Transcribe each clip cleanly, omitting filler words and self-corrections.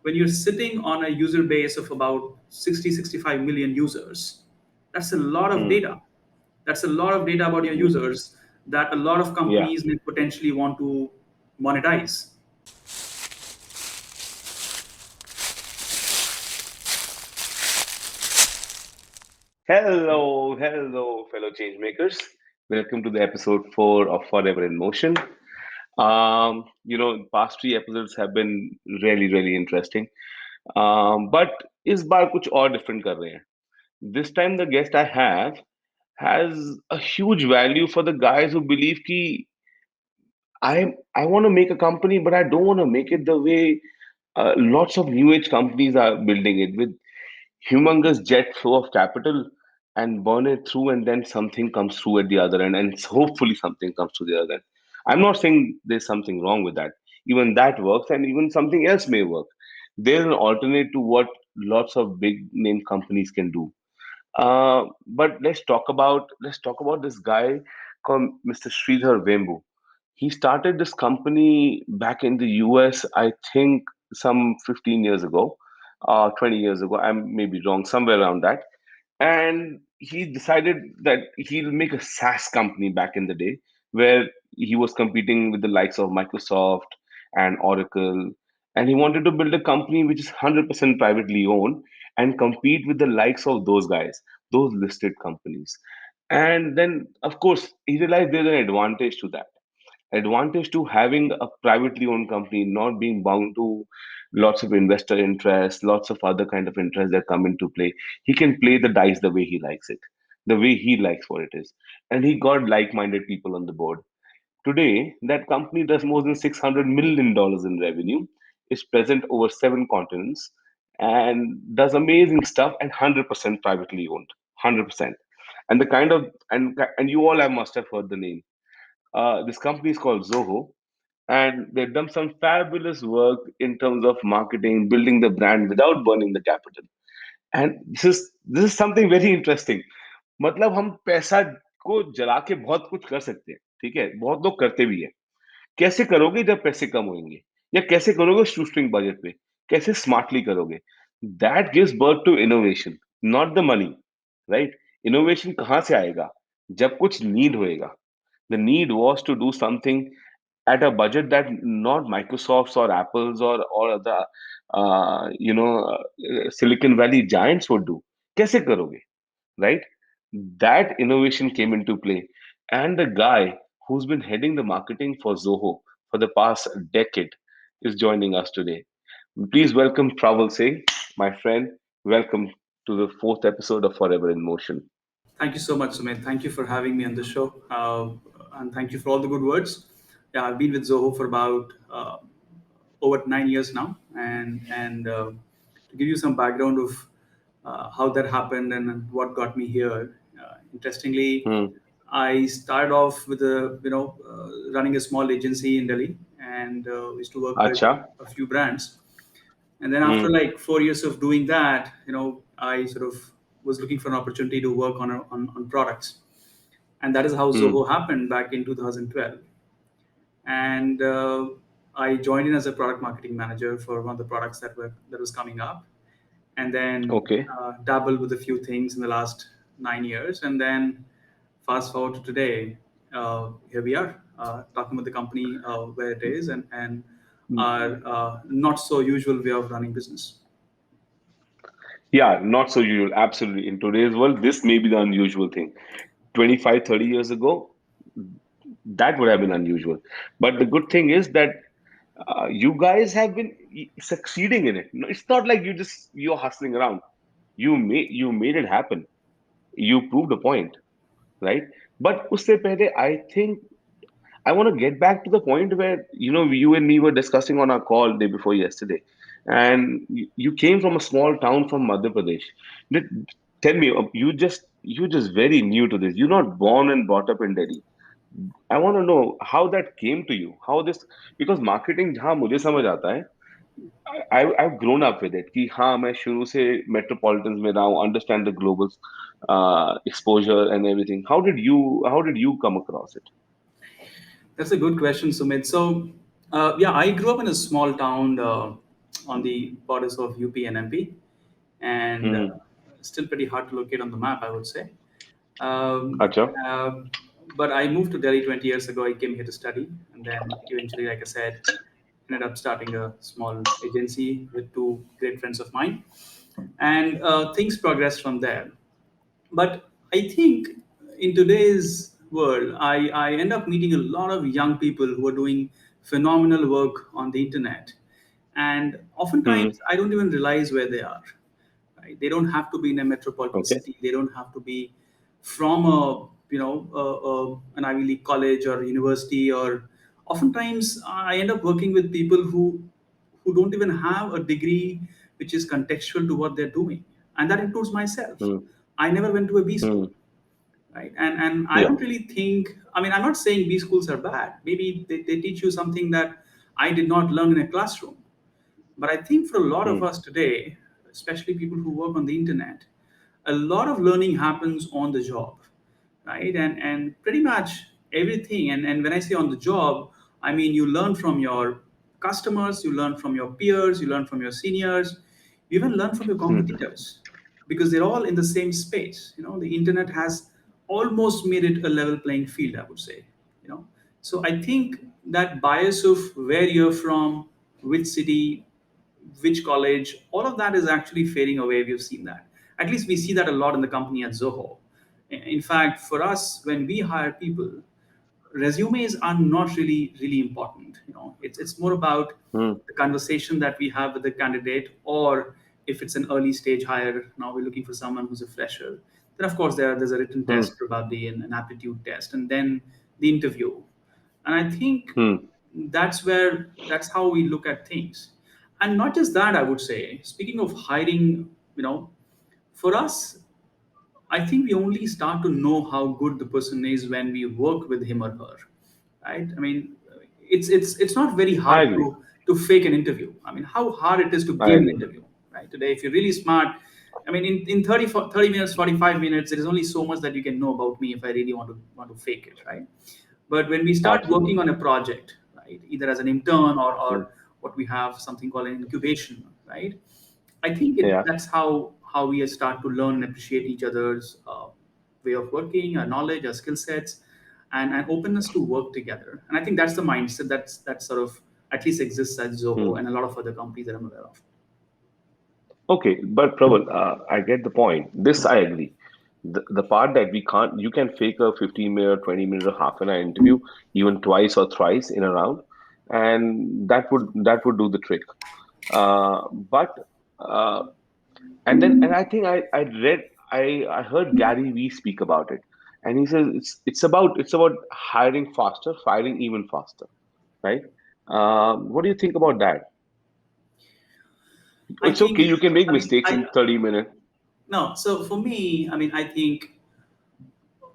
when you're sitting on a user base of about 60, 65 million users, that's a lot of Hmm. data. That's a lot of data about your Yeah. users that a lot of Yeah. companies may potentially want to monetize. Hello, fellow changemakers. Welcome to the episode 4 of Forever in Motion. Past 3 episodes have been really interesting. But इस बार कुछ और different कर रहे हैं. This time the guest I have has a huge value for the guys who believe कि I want to make a company, but I don't want to make it the way lots of new age companies are building it with humongous jet flow of capital and burn it through, and then something comes through at the other end, and hopefully something comes to the other end. I'm not saying there's something wrong with that. Even that works, and even something else may work. There's an alternate to what lots of big name companies can do. But let's talk about this guy called Mr. Sridhar Vembu. He started this company back in the US, I think some 15 years ago, 20 years ago. I'm maybe wrong, somewhere around that. And he decided that he'll make a SaaS company back in the day where he was competing with the likes of Microsoft and Oracle. And he wanted to build a company which is 100% privately owned and compete with the likes of those guys, those listed companies. And then, of course, he realized there's an advantage to having a privately owned company, not being bound to lots of investor interest, lots of other kind of interests that come into play. He can play the dice the way he likes it, the way he likes what it is. And he got like-minded people on the board. Today, that company does more than $600 million in revenue, is present over 7 continents, and does amazing stuff and 100% privately owned. 100%. And the kind of and you all have must have heard the name. This company is called Zoho, and they've done some fabulous work in terms of marketing, building the brand without burning the capital. And this is something very interesting. मतलब हम पैसा को जला के बहुत कुछ कर सकते हैं, ठीक है, बहुत लोग करते भी है. कैसे करोगे जब पैसे कम होंगे, या कैसे करोगे शूस्ट्रिंग बजट पे, कैसे स्मार्टली करोगे, that gives birth to innovation, not the money, right. Innovation कहाँ से आएगा? जब कुछ नीड होएगा. The need was to do something at a budget that not Microsoft's or Apple's or other Silicon Valley giants would do. कैसे करोगे, right? That innovation came into play, and the guy who's been heading the marketing for Zoho for the past decade is joining us today. Please welcome Praval Singh, my friend. Welcome to the fourth episode of Forever in Motion. Thank you so much, Sumit. Thank you for having me on the show, and thank you for all the good words. Yeah, I've been with Zoho for about over 9 years now, and to give you some background of how that happened and what got me here. Interestingly, Hmm. I started off with running a small agency in Delhi, and used to work with अच्छा. a few brands. And then after Hmm. like 4 years of doing that, I sort of was looking for an opportunity to work on products, and that is how Hmm. Zoho happened back in 2012. And I joined in as a product marketing manager for one of the products that was coming up, and then Okay. dabbled with a few things in the last 9 years, and then fast forward to today. Here we are talking about the company where it is, and our not so usual way of running business. Yeah, not so usual. Absolutely. In today's world, this may be the unusual thing. 25, 30 years ago, that would have been unusual. But the good thing is that you guys have been succeeding in it. No, it's not like you're hustling around. You made it happen. You proved a point, right? But usse pehle, I think I want to get back to the point where you and me were discussing on our call day before yesterday, and you came from a small town from Madhya Pradesh. Did, Tell me, you just very new to this. You're not born and brought up in Delhi. I want to know how that came to you. How this, because marketing जहाँ मुझे समझ आता है, I've grown up with it कि हाँ मैं शुरू से metropolitans में रहा हूँ, understand the global exposure and everything. How did you come across it? That's a good question, Sumit. So, yeah, I grew up in a small town on the borders of UP and MP, and Hmm. still pretty hard to locate on the map, I would say. Um, Acha. uh, but I moved to Delhi 20 years ago. I came here to study, and then eventually, like I said, ended up starting a small agency with two great friends of mine, and things progressed from there. But I think in today's world, I end up meeting a lot of young people who are doing phenomenal work on the internet, and Hmm. oftentimes I don't even realize where they are. Right? They don't have to be in a metropolitan Okay. city. They don't have to be from a an Ivy League college or university. Or oftentimes I end up working with people who don't even have a degree which is contextual to what they're doing, and that includes myself. Hmm. I never went to a B Hmm. school, right? And I Yeah. don't really think. I mean, I'm not saying B schools are bad. Maybe they teach you something that I did not learn in a classroom. But I think for a lot of Hmm. us today, especially people who work on the internet, a lot of learning happens on the job, right? And pretty much everything. And when I say on the job, I mean you learn from your customers, you learn from your peers, you learn from your seniors, you even learn from your Hmm. competitors because they're all in the same space. The internet has almost made it a level playing field, I would say. you know so I think that bias of where you're from, which city, which college, all of that is actually fading away. We've seen that. At least we see that a lot in the company at Zoho. In fact, for us, when we hire people, resumes are not really important. It's more about Hmm. the conversation that we have with the candidate, or if it's an early stage hire, now we're looking for someone who's a fresher. Then of course there's a written Hmm. test, probably an aptitude test, and then the interview. And I think Hmm. that's how we look at things. And not just that, I would say, speaking of hiring, for us, I think we only start to know how good the person is when we work with him or her, right? I mean, it's not very I hard agree. to fake an interview. I mean, how hard it is to I give an agree. interview, right? Today, if you're really smart, I mean, in 30 minutes, 45 minutes, there is only so much that you can know about me if I really want to fake it, right? But when we start working Absolutely. on a project, right, either as an intern Hmm. or what we have something called an incubation, right? I think Yeah. that's how we start to learn and appreciate each other's way of working, our knowledge, our skill sets, and openness to work together. And I think that's the mindset that sort of at least exists at Zoho Hmm. and a lot of other companies that I'm aware of. Okay, but Praval, I get the point. This I agree. The part that we can't, you can fake a 15-minute, 20-minute, or half an hour interview even twice or thrice in a round, and that would do the trick. But uh, and I think I heard Gary Vee speak about it, and he says it's about hiring faster, firing even faster, right? What do you think about that? I It's okay, think, you can make I mean, mistakes I in 30 minutes. no. So for me, I mean, I think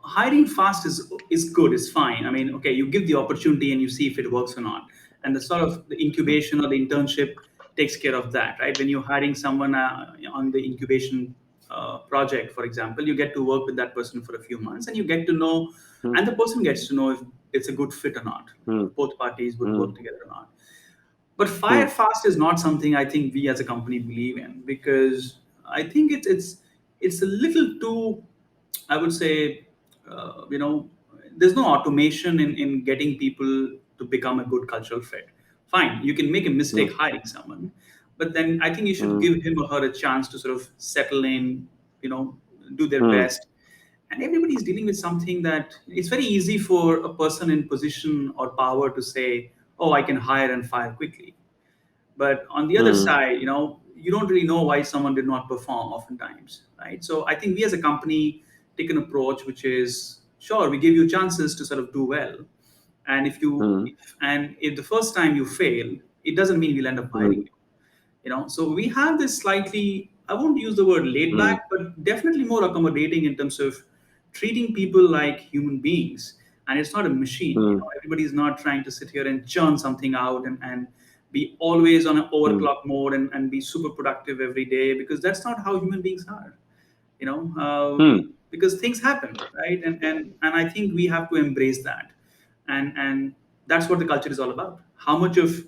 hiring fast is good, is fine. I mean, okay, you give the opportunity and you see if it works or not, and the sort of the incubation or the internship takes care of that, right? When you're hiring someone on the incubation project, for example, you get to work with that person for a few months, and you get to know, Hmm, and the person gets to know if it's a good fit or not, hmm, if both parties would hmm, work together or not. But fire hmm, fast is not something I think we as a company believe in, because I think it's a little too, I would say, there's no automation in getting people to become a good cultural fit. Fine, you can make a hmm, mistake hiring someone, but then I think you should hmm, give him or her a chance to sort of settle in, you know, do their hmm, best. And everybody's dealing with something that it's very easy for a person in position or power to say, oh, I can hire and fire quickly. But on the other hmm, side, you don't really know why someone did not perform oftentimes, right? So I think we as a company take an approach which is, sure, we give you chances to sort of do well. And hmm, if the first time you fail, it doesn't mean we'll end up hiring hmm, you. So we have this slightly, I won't use the word laid hmm, back, but definitely more accommodating in terms of treating people like human beings. And it's not a machine. hmm, Everybody's not trying to sit here and churn something out and be always on an hmm, overclock mode and be super productive every day, because that's not how human beings are. Because things happen, right? And I think we have to embrace that, and that's what the culture is all about. How much of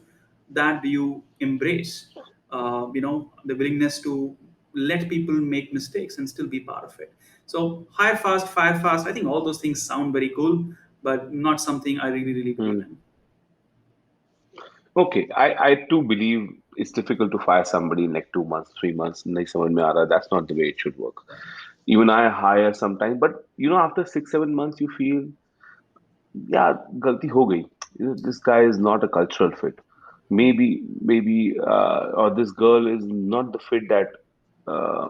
that do you embrace? the willingness to let people make mistakes and still be part of it. So hire fast, fire fast. I think all those things sound very cool, but not something I really, really believe Hmm. in. Okay, I too believe it's difficult to fire somebody in like 2 months, 3 months. Nahi samajh mein aa raha. That's not the way it should work. Even I hire sometimes, but after 6, 7 months, you feel, yeah, galti ho gayi. This guy is not a cultural fit. Maybe, or this girl is not the fit that uh,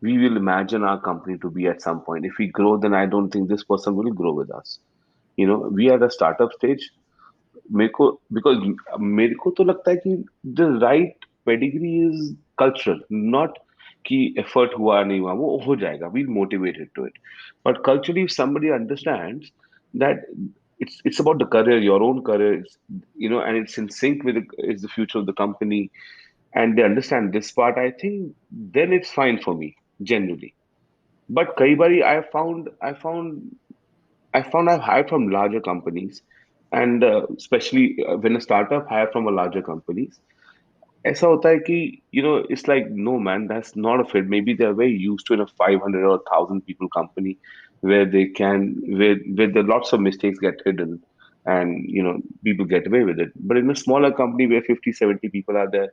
we will imagine our company to be at some point. If we grow, then I don't think this person will grow with us. We are at a startup stage. मेरे को because मेरे को तो लगता है कि the right pedigree is cultural, not कि effort हुआ नहीं हुआ, वो हो जाएगा, we motivated to it. But culturally if somebody understands that it's about the career, your own career, and it's in sync with is the future of the company, and they understand this part, I think then it's fine for me, generally. But kai bari I found I've hired from larger companies, and especially when a startup hire from a larger companies, ऐसा होता है कि it's like, no man, that's not a fit. Maybe they're very used to in a 500 or 1,000 people company where they can where the lots of mistakes get hidden, and people get away with it. But in a smaller company where 50, 70 people are there,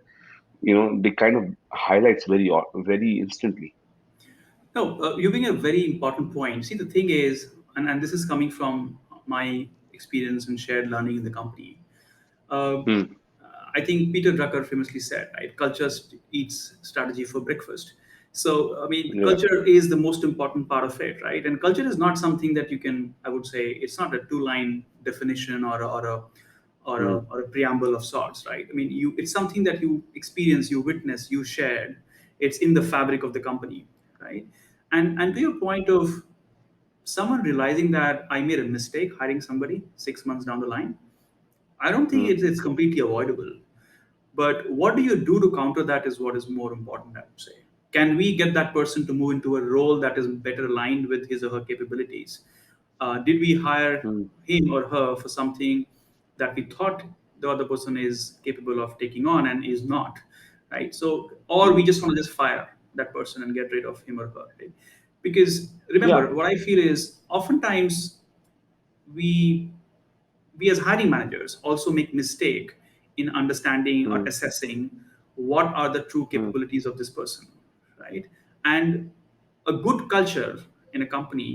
they kind of highlights very instantly. No, you bring a very important point. See, the thing is, and this is coming from my experience and shared learning in the company. Uh, Hmm. I think Peter Drucker famously said, right, culture eats strategy for breakfast. So, I mean, Yeah. culture is the most important part of it, right? And culture is not something that you can, I would say, it's not a two-line definition Hmm. or a preamble of sorts, right? I mean, it's something that you experience, you witness, you shared. It's in the fabric of the company, right? And to your point of someone realizing that I made a mistake hiring somebody 6 months down the line, I don't think Hmm. it's completely avoidable. But what do you do to counter that is what is more important, I would say. Can we get that person to move into a role that is better aligned with his or her capabilities? Did we hire Hmm. him or her for something that we thought the other person is capable of taking on and is not, right? So, or Hmm. we just want to just fire that person and get rid of him or her, right? Because Yeah. remember, what I feel is oftentimes we we as hiring managers also make mistake in understanding or Hmm. assessing what are the true Hmm. capabilities of this person, right? And a good culture in a company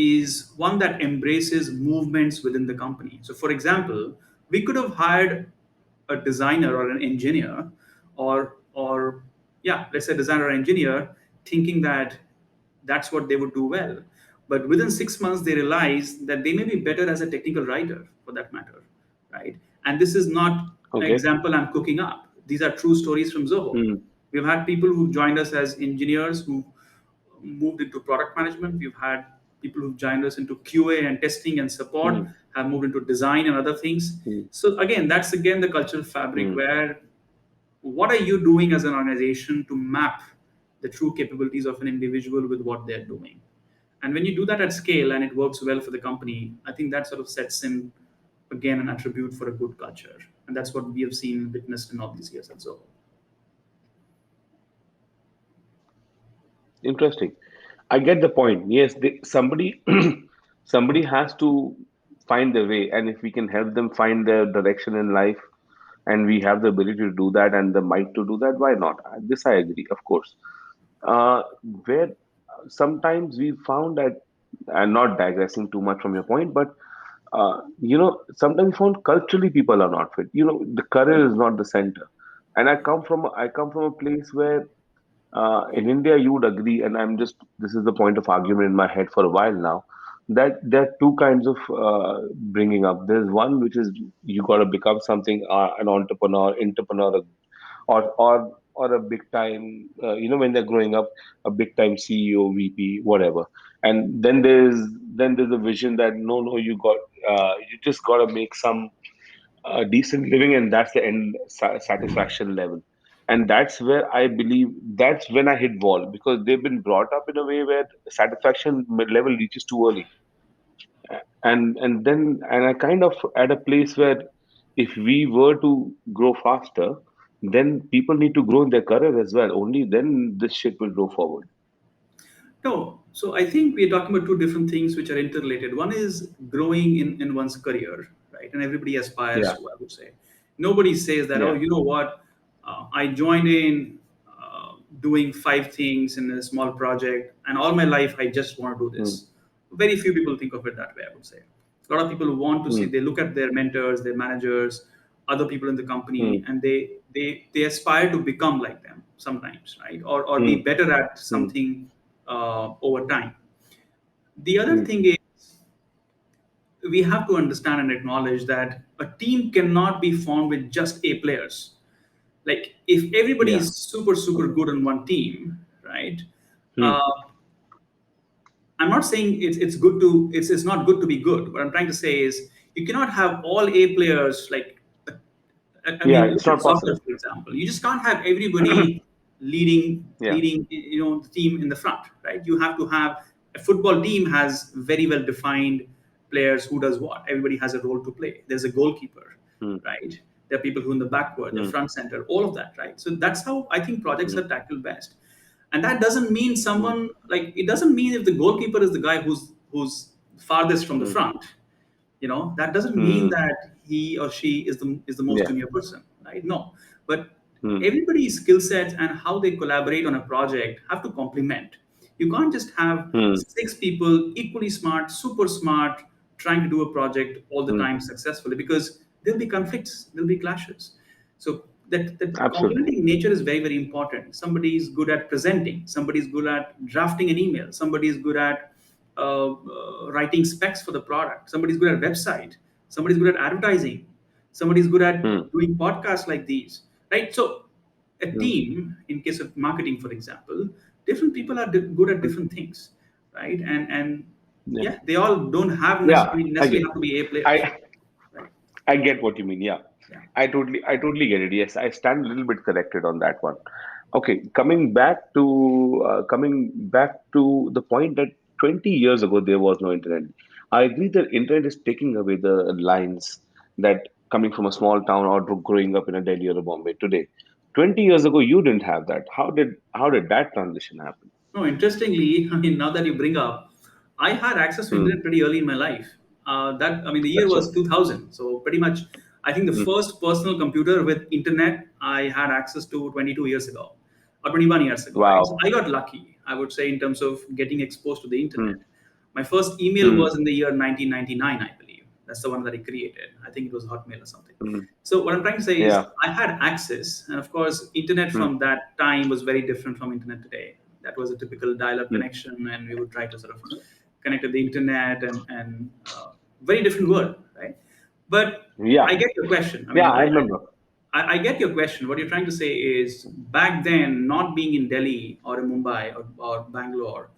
is one that embraces movements within the company. So for example, we could have hired a designer or an engineer, or yeah, let's say designer or engineer, thinking that that's what they would do well. But within 6 months, they realize that they may be better as a technical writer, for that matter, right? And this is not an Okay. example I'm cooking up. These are true stories from Zoho. Hmm. We've had people who've joined us as engineers who moved into product management. We've had people who've joined us into QA and testing and support, Hmm. have moved into design and other things. Hmm. So again, that's again the cultural fabric Hmm. where what are you doing as an organization to map the true capabilities of an individual with what they're doing? And when you do that at scale and it works well for the company, I think that sort of sets in again an attribute for a good culture. And that's what we have seen witnessed in all these years at Zoho. Interesting. I get the point. Yes, somebody somebody has to find their way, and if we can help them find their direction in life, and we have the ability to do that and the might to do that, why not? This I agree, of course. Where sometimes we found that, and not digressing too much from your point, but sometimes we found culturally people are not fit. The career is not the center, and I come from a place where in India, you would agree, and this is the point of argument in my head for a while now, that there are two kinds of bringing up. There's one which is you got to become something, an entrepreneur, or a big time, when they're growing up, a big time CEO, VP, whatever. And then there's a vision that no, you just got to make some decent living, and that's the end satisfaction level. And that's where I believe that's when I hit wall, because they've been brought up in a way where satisfaction level reaches too early. And I kind of at a place where if we were to grow faster, then people need to grow in their career as well. Only then this shit will go forward. No, so I think we're talking about two different things which are interrelated. One is growing in one's career, right? And everybody aspires Yeah, to, I would say. Nobody says that, oh, yeah. you know what, I joined in doing five things in a small project, and all my life I just want to do Hmm, this. Very few people think of it that way, I would say. A lot of people want to see, hmm, they look at their mentors, their managers, other people in the company, hmm, and they aspire to become like them sometimes, right? Or be hmm, better at hmm, something over time. The other hmm. thing is, we have to understand and acknowledge that a team cannot be formed with just A players. Like, if everybody Yeah. is super super good on one team, right? Hmm, Uh, I'm not saying it's good to it's not good to be good. What I'm trying to say is, you cannot have all A players. Like, I yeah, mean, it's look at not soccer, possible. for example. You just can't have everybody Yeah. leading, the team in the front, right? You have to have a football team has very well defined players who does what. Everybody has a role to play. There's a goalkeeper, Hmm, right? There are people who in the backward, the hmm, front center, all of that, right? So that's how I think projects hmm, are tackled best. And that doesn't mean hmm, someone, like, it doesn't mean if the goalkeeper is the guy who's farthest from the hmm, front, that doesn't mean hmm. that he or she is the most Yeah. junior person, right? No, but Hmm, everybody's skill sets and how they collaborate on a project have to complement. You can't just have hmm, six people equally smart, super smart, trying to do a project all the hmm. time successfully, because there'll be conflicts, there'll be clashes. So that Absolutely. complementing nature is very, very important. Somebody is good at presenting, somebody is good at drafting an email, somebody is good at writing specs for the product, somebody's good at website, somebody's good at advertising, somebody's good Hmm, at doing podcasts like these, right? So a hmm, team, in case of marketing, for example, different people are good at hmm. different things, right? And Yeah. yeah, they all don't have Yeah. I necessarily get. have to be A players, I right? I get what you mean. Yeah. Yeah. I totally get it. Yes, I stand a little bit corrected on that one. Okay, coming back to the point that 20 years ago there was no internet. I agree that internet is taking away the lines that coming from a small town or growing up in a Delhi or a Bombay today. 20 years ago you didn't have that. How did that transition happen? No, interestingly, I mean, now that you bring up, I had access to Hmm. internet pretty early in my life. That I mean, the year That's was so. 2000, so pretty much, I think the Hmm. first personal computer with internet I had access to 22 years ago, or 21 years ago, right? So Wow. I got lucky, I would say, in terms of getting exposed to the Hmm. internet. My first email Hmm. was in the year 1999, I believe. That's the one that I created. I think it was Hotmail or something. Hmm. So what I'm trying to say is, Yeah. I had access, and of course, internet Hmm. from that time was very different from internet today. That was a typical dial-up Hmm. connection, and we would try to sort of connect to the internet, and very different world, right? But Yeah. I get your question. I Yeah, mean, I remember. I get your question. What you're trying to say is, back then, not being in Delhi or in Mumbai or Bangalore,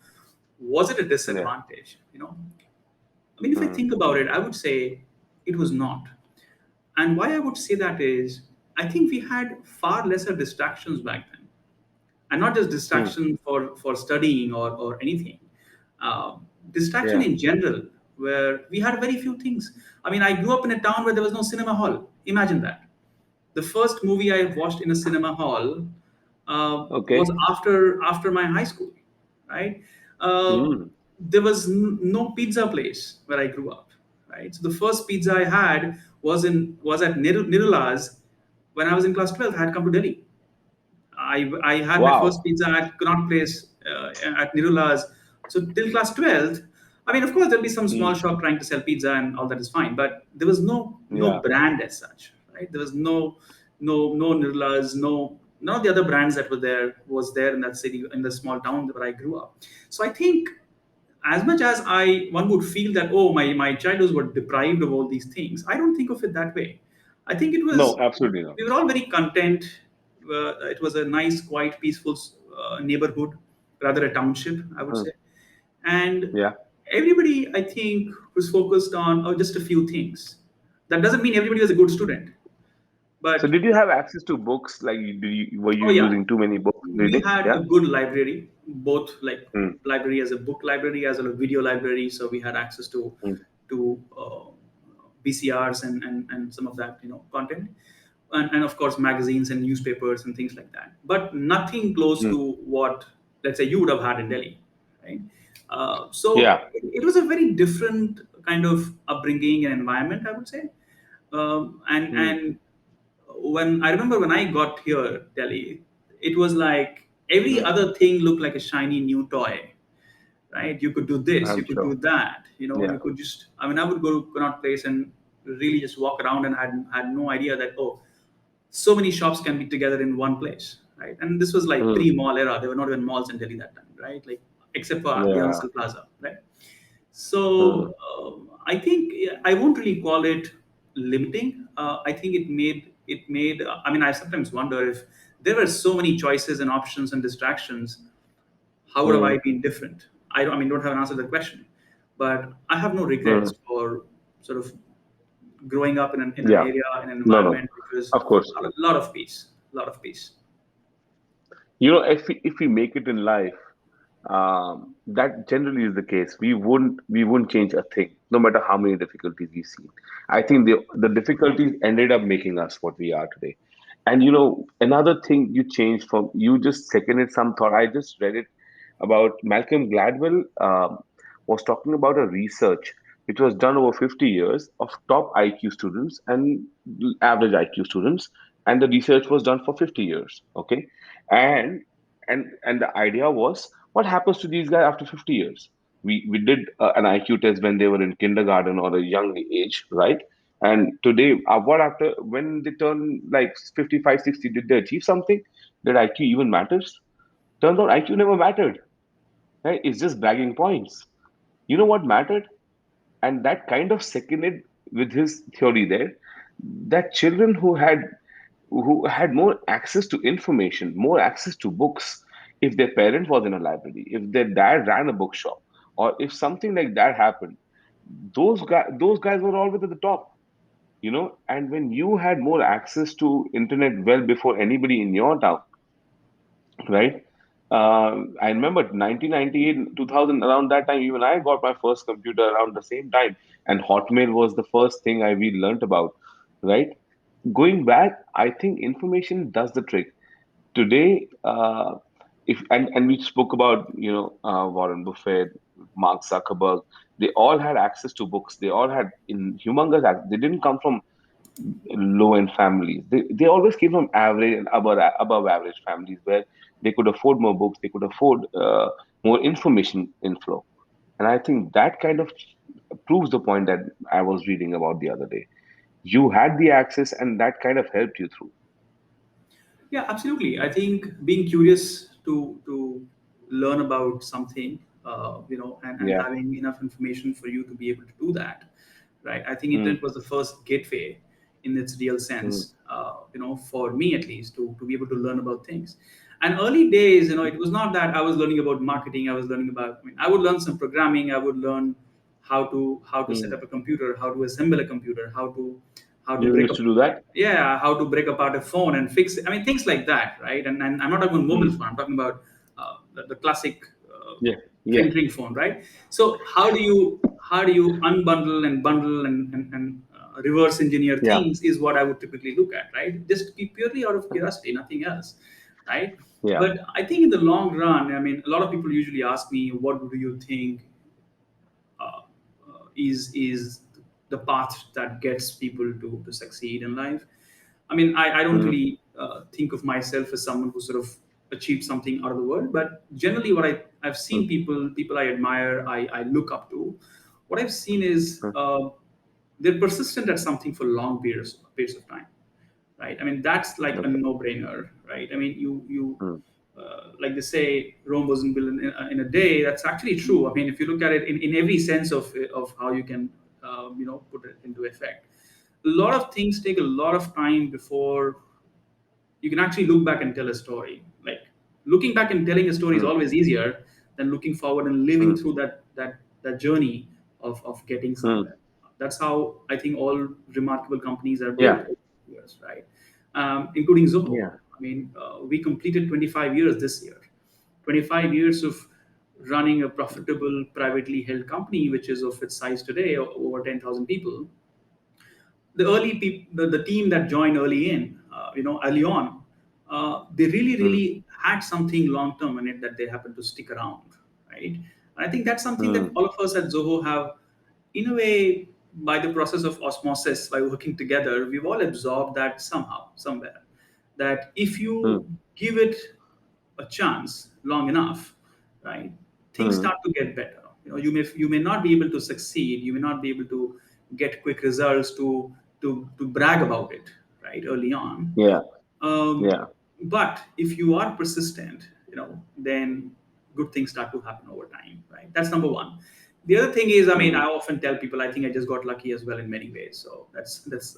was it a Yeah. disadvantage? I mean, if I Hmm. think about it, I would say it was not. And why I would say that is, I think we had far lesser distractions back then, and not just Hmm. distraction for studying or anything. Uh, Distraction Yeah. in general, where we had very few things. I mean, I grew up in a town where there was no cinema hall. Imagine that. The first movie I watched in a cinema hall was Okay. after my high school, right? Uh, Hmm. there was no pizza place where I grew up, right? So the first pizza I had was at Nirula's when I was in class 12. I had come to Delhi. I had my first Wow. pizza at Connaught Place at Nirula's. So till class 12th, I mean, of course, there'll be some Hmm. small shop trying to sell pizza and all that is fine, but there was no Yeah. brand as such, right? There was no Nirula's, no none of the other brands that were there was there in that city, in the small town where I grew up. So I think, as much as one would feel that, oh, my childhoods were deprived of all these things, I don't think of it that way. I think it No, was absolutely not. we were all very content. It was a nice, quiet, peaceful neighborhood, rather a township, I would Hmm. say. And Yeah. everybody, I think, was focused on just a few things. That doesn't mean everybody was a good student, So but did you have access to books? Like, were you oh yeah, using too many books we reading? had Yeah. a good library, both like Hmm. library as a book library as well as video library. So we had access to Hmm. to VCRs and some of that content. and of course magazines and newspapers and things like that, but nothing close Mm. to what, let's say, you would have had in Delhi, right? So Yeah. it was a very different kind of upbringing and environment, I would say. Mm. And when I remember when I got here, Delhi, it was like every Mm. other thing looked like a shiny new toy, right? You could do this, you I'm could do sure. that, you Yeah. could just, I mean, I would go to Connaught Place and really just walk around and had no idea that, oh, so many shops can be together in one place, right? And this was like Mm. pre-mall era. There were not even malls in Delhi that time, right? Like except for the Yeah. Ansal Plaza, right? Mm. So I think I won't really call it limiting. I think it made. I mean, I sometimes wonder if there were so many choices and options and distractions. How would have I Mm. been different? I mean, don't have an answer to the question, but I have no regrets Mm. for sort of growing up in an Yeah. area, in an No, no. environment which was Of course. a lot of peace, a lot of peace. If we make it in life, that generally is the case. We wouldn't change a thing, no matter how many difficulties we've seen. I think the difficulties ended up making us what we are today. And another thing you changed from, you just seconded some thought. I just read it about Malcolm Gladwell, was talking about a research which was done over 50 years of top IQ students and average IQ students, and the research was done for 50 years. Okay, and and the idea was, what happens to these guys after 50 years? We did an IQ test when they were in kindergarten or a young age, right? And today, what after, when they turn like 55, 60, did they achieve something? Did IQ even matters? Turns out IQ never mattered, right? It's just bragging points. You know what mattered? And that kind of seconded with his theory there, that children who had more access to information, more access to books, if their parent was in a library, if their dad ran a bookshop, or if something like that happened, those guys were always at the top. And when you had more access to internet well before anybody in your town, right? I remember 1998, 2000, around that time, even I got my first computer around the same time, and Hotmail was the first thing we learnt about, right? Going back, I think information does the trick. Today, if and we spoke about Warren Buffett, Mark Zuckerberg, they all had access to books. They all had in humongous access. They didn't come from low end families. They always came from average and above average families, where they could afford more books, they could afford more information inflow. And I think that kind of proves the point that I was reading about the other day. You had the access, and that kind of helped you through. Yeah, absolutely. I think being curious to learn about something, and Yeah. having enough information for you to be able to do that, right? I think Mm, internet was the first gateway in its real mm, sense, for me at least, to be able to learn about things. And early days, it was not that I was learning about marketing. I was learning about. I mean, I would learn some programming. I would learn how to set mm. up a computer, how to assemble a computer, how to You break used up to do that? yeah, how to break apart a phone and fix it. I mean, things like that, right? And I'm not talking about mobile Mm. phone. I'm talking about the classic Yeah. Yeah. flint ring phone, right? So how do you unbundle and bundle and reverse engineer Yeah. things is what I would typically look at, right? Just purely out of curiosity, nothing else, right? Yeah. But I think in the long run, I mean, a lot of people usually ask me, what do you think is the path that gets people to succeed in life. I mean, I don't Mm, really think of myself as someone who sort of achieved something out of the world, but generally, what I've mm, seen people I admire, I look up to. What I've seen is mm. they're persistent at something for long periods of time, right? I mean, that's like a Okay. no-brainer, right? I mean, you Mm, like they say, Rome wasn't built in a day. That's actually true. I mean, if you look at it in every sense of how you can, put it into effect. A lot of things take a lot of time before you can actually look back and tell a story. Like looking back and telling a story is mm, always easier than looking forward and living mm, through that journey of getting mm. somewhere. That's how I think all remarkable companies are built Yeah. over years, right? Including Zoho. Yeah. I mean, we completed 25 years this year. 25 years of running a profitable privately held company, which is of its size today, over 10,000 people. the team that joined early in, early on, they really, Hmm. really had something long term in it that they happened to stick around, right? And I think that's something that Hmm. all of us at Zoho have, in a way, by the process of osmosis, by working together, we've all absorbed that somehow, somewhere. That if Hmm. you give it a chance long enough, right, things Hmm. start to get better. You may not be able to succeed, you may not be able to get quick results to brag about it, right, early on. Yeah. um, Yeah. but if you are persistent, then good things start to happen over time, right? That's number one. The other thing is, I mean, Hmm. I often tell people, I think I just got lucky as well in many ways. So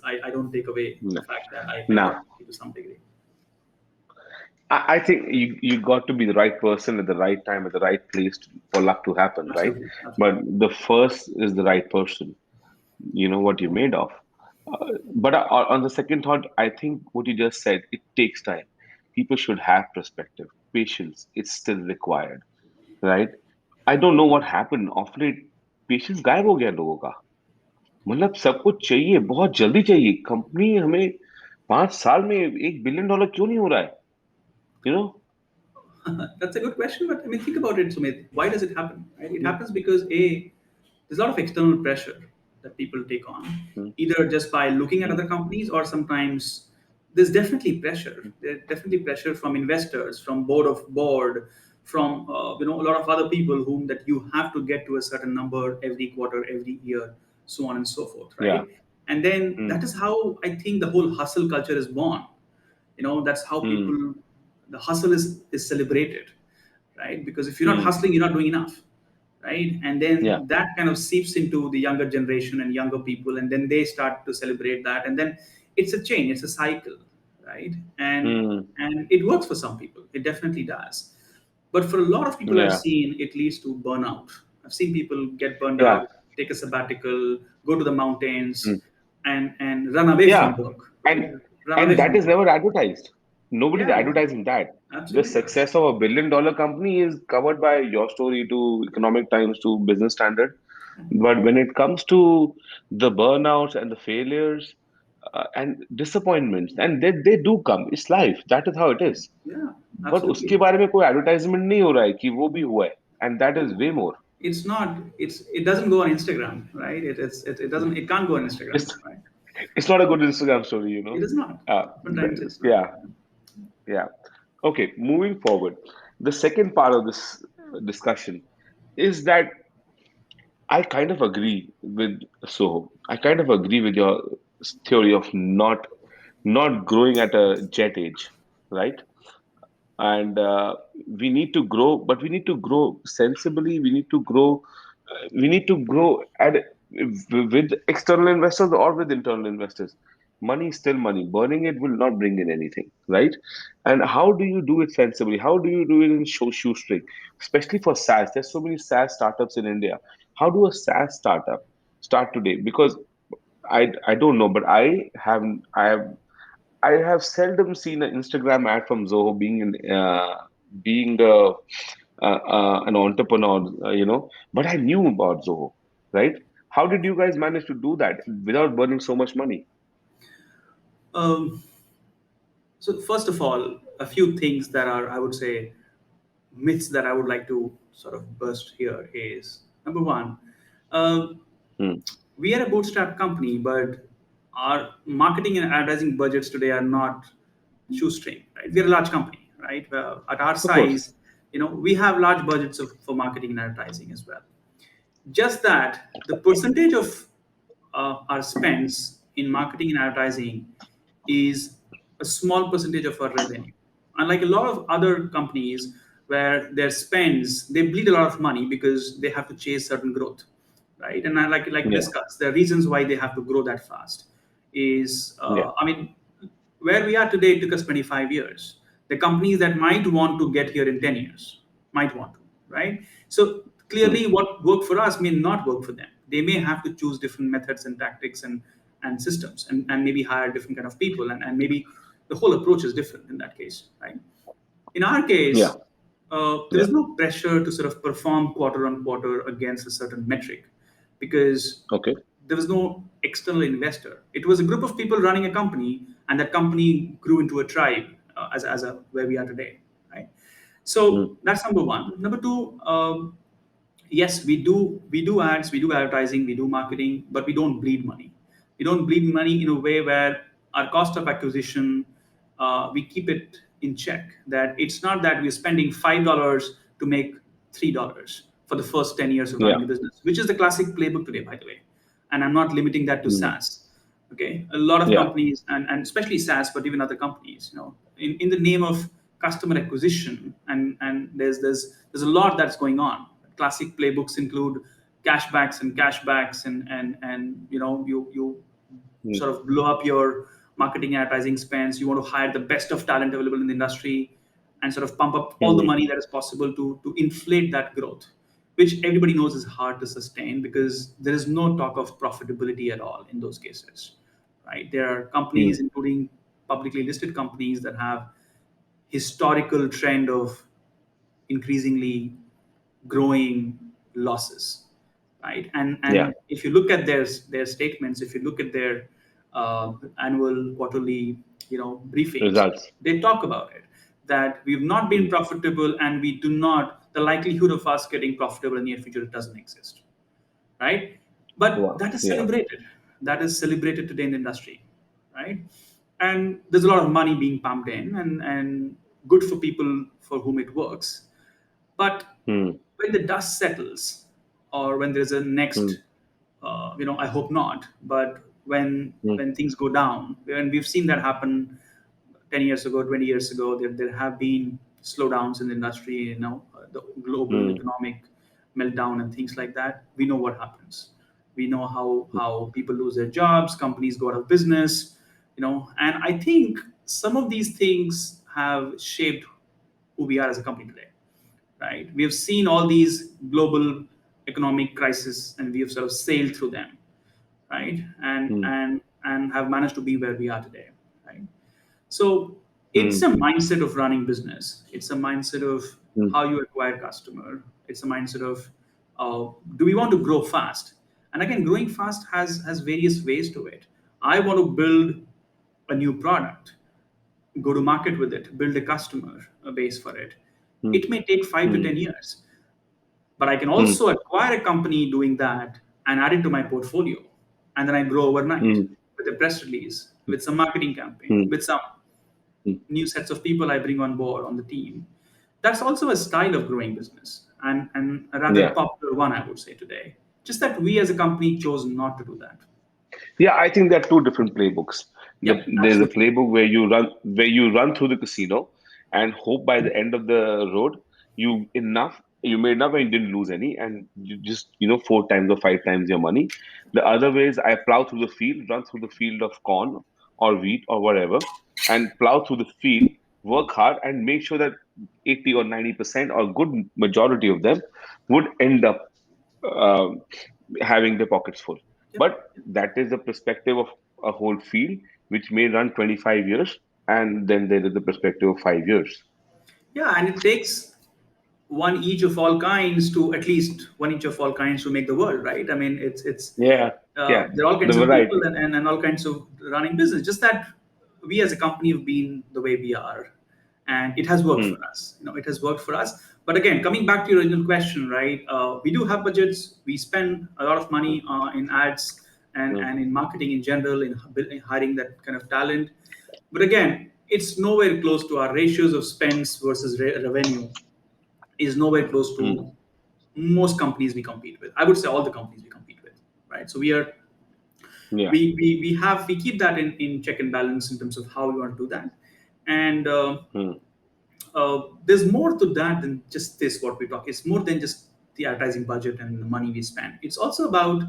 I don't take away the No. fact that I got Now, lucky to some degree. I think you got to be the right person at the right time at the right place for luck to happen, right? Absolutely, But absolutely. the first is the right person. You know what you're made of. But on the second thought, I think what you just said, it takes time. People should have perspective, patience. It's still required, right? I don't know what happened. Of late, patience गायब हो गया लोगों का. मतलब सब कुछ चाहिए, बहुत जल्दी चाहिए. कंपनी हमें 5 साल में $1 बिलियन क्यों नहीं हो रहा है? You know? That's a good question, but I mean, think about it, Sumit. Why does it happen? Right? It Hmm. happens because there's a lot of external pressure that people take on, Hmm. either just by looking at Hmm. other companies, or sometimes there's definitely pressure. There's definitely pressure from investors, from board, from a lot of other people whom that you have to get to a certain number every quarter, every year, so on and so forth, Yeah. right? And then Hmm. that is how I think the whole hustle culture is born. That's how Hmm. people, the hustle is celebrated, right? Because if you're not Hmm. hustling, you're not doing enough, right? And Yeah. then that kind of seeps into the younger generation and younger people, and then they start to celebrate that, and then it's a chain, it's a cycle, right? and Hmm. and it works for some people, it definitely does. But for a lot of people I've Yeah. seen, it leads to burnout. I've seen people get burned Yeah. out, take a sabbatical, go to the Hmm. mountains, and run away from Yeah. work, right? And Run away and that from is work. never advertised. Nobody's Yeah, advertising that. The absolutely. success of $1 billion company is covered by your story to Economic Times to Business Standard. But when it comes to the burnouts and the failures and disappointments, and they do come. It's life. That is how it is. Yeah, But उसके absolutely. बारे में कोई advertisement नहीं हो रहा है कि वो भी हुआ है. And that Yeah. is way more. It doesn't go on Instagram, right? It can't go on Instagram, It's right? it's not a good Instagram story, you It know. is not. Oftentimes it's not. Yeah, yeah. Okay, moving forward. The second part of this discussion is that I kind of agree with Soho. I kind of agree with your theory of not growing at a jet age, right? And we need to grow, but we need to grow sensibly. We need to grow at with external investors or with internal investors. Money is still money. Burning it will not bring in anything, right? And how do you do it sensibly? How do you do it in shoestring? Especially for SaaS. There's so many SaaS startups in India. How do a SaaS startup start today? Because I don't know, but I have seldom seen an Instagram ad from Zoho being an entrepreneur, But I knew about Zoho, right? How did you guys manage to do that without burning so much money? Um, so first of all, a few things that are, I would say, myths that I would like to sort of burst here is number one, um, Hmm. we are a bootstrap company, but our marketing and advertising budgets today are not shoestring, right? We're a large company, right? Well, at our Of course. size, we have large budgets for marketing and advertising as well. Just that the percentage of our spends in marketing and advertising is a small percentage of our revenue. Unlike a lot of other companies where their spends, they bleed a lot of money because they have to chase certain growth, right? And I like Yeah. discuss the reasons why they have to grow that fast is, Yeah. I mean, where we are today, it took us 25 years. The companies that might want to get here in 10 years might want to, right? So Hmm. clearly, what worked for us may not work for them. They may have to choose different methods and tactics and systems, and maybe hire different kind of people, and maybe the whole approach is different in that case, right? In our Yeah. case, there Yeah. is no pressure to sort of perform quarter on quarter against a certain metric, because Okay. there was no external investor. It was a group of people running a company, and that company grew into a tribe as a where we are today, right? mm, So that's number one. Number two, yes, we do ads, we do advertising, we do marketing, but we don't bleed money. We don't bleed money in a way where our cost of acquisition, we keep it in check. That it's not that we're spending $5 to make $3 for the first 10 years of yeah, running a business, which is the classic playbook today, by the way. And I'm not limiting that to mm, SaaS. Okay, a lot of yeah, companies, and especially SaaS, but even other companies, in the name of customer acquisition, and there's a lot that's going on. Classic playbooks include cashbacks and you mm, sort of blow up your marketing advertising spends. You want to hire the best of talent available in the industry and sort of pump up all the mm, money that is possible to inflate that growth, which everybody knows is hard to sustain because there is no talk of profitability at all in those cases, right? There are companies, mm, including publicly listed companies, that have historical trend of increasingly growing losses, right? And yeah, and if you look at their statements, if you look at their annual, quarterly, briefings, results. they talk about it, that we've not been Mm, profitable, and we do not, the likelihood of us getting profitable in the near future doesn't exist, right? But wow, that is yeah, celebrated. That is celebrated today in the industry, right? And there's a lot of money being pumped in, and good for people for whom it works. But mm, when the dust settles, or when there's a mm, next, I hope not, but mm, when things go down, and we've seen that happen 10 years ago, 20 years ago, there have been slowdowns in the industry, the global mm, economic meltdown and things like that. We know what happens. We know how people lose their jobs, companies go out of business, and I think some of these things have shaped who we are as a company today, right? We have seen all these global economic crises, and we have sort of sailed through them, right? And mm, and and have managed to be where we are today, right? So it's mm, a mindset of running business. It's a mindset of mm, how you acquire customer. It's a mindset of do we want to grow fast? And again, growing fast has various ways to it. I want to build a new product, go to market with it, build a customer base for it. mm, It may take five to mm, 10 years, but I can mm, also acquire a company doing that and add it to my portfolio, and then I grow overnight mm, with a press release, with some marketing campaign, mm, with some mm, new sets of people I bring on board on the team. That's also a style of growing business, and a rather yeah. popular one, I would say, today. Just that we as a company chose not to do that. Yeah, I think there are two different playbooks. Yep, There's a absolutely. playbook where you run through the casino and hope by the end of the road you made enough and you didn't lose any, and you just four times or five times your money. The other way is I plow through the field, run through the field of corn or wheat or whatever, and plow through the field, work hard, and make sure that 80 or 90% or good majority of them would end up um, having their pockets full. Yep. But that is the perspective of a whole field, which may run 25 years, and then there is the perspective of 5 years. Yeah, and it takes one each of all kinds to at least one each of all kinds to make the world, right? I mean, it's Yeah, yeah, there are all the kinds of people, variety. and all kinds of running business. Just that we as a company have been the way we are, and it has worked Hmm, for us. It has worked for us. But again, coming back to your original question, right? We do have budgets. We spend a lot of hmm, money in ads and hmm, and in marketing in general, in hiring that kind of talent. But again, it's nowhere close to our ratios of spends versus revenue is nowhere close hmm. to most companies we compete with. I would say all the companies we compete with, right? So Yeah. we keep that in check and balance in terms of how we want to do that, and Hmm, there's more to that than just this. What we talk, it's more than just the advertising budget and the money we spend. It's also about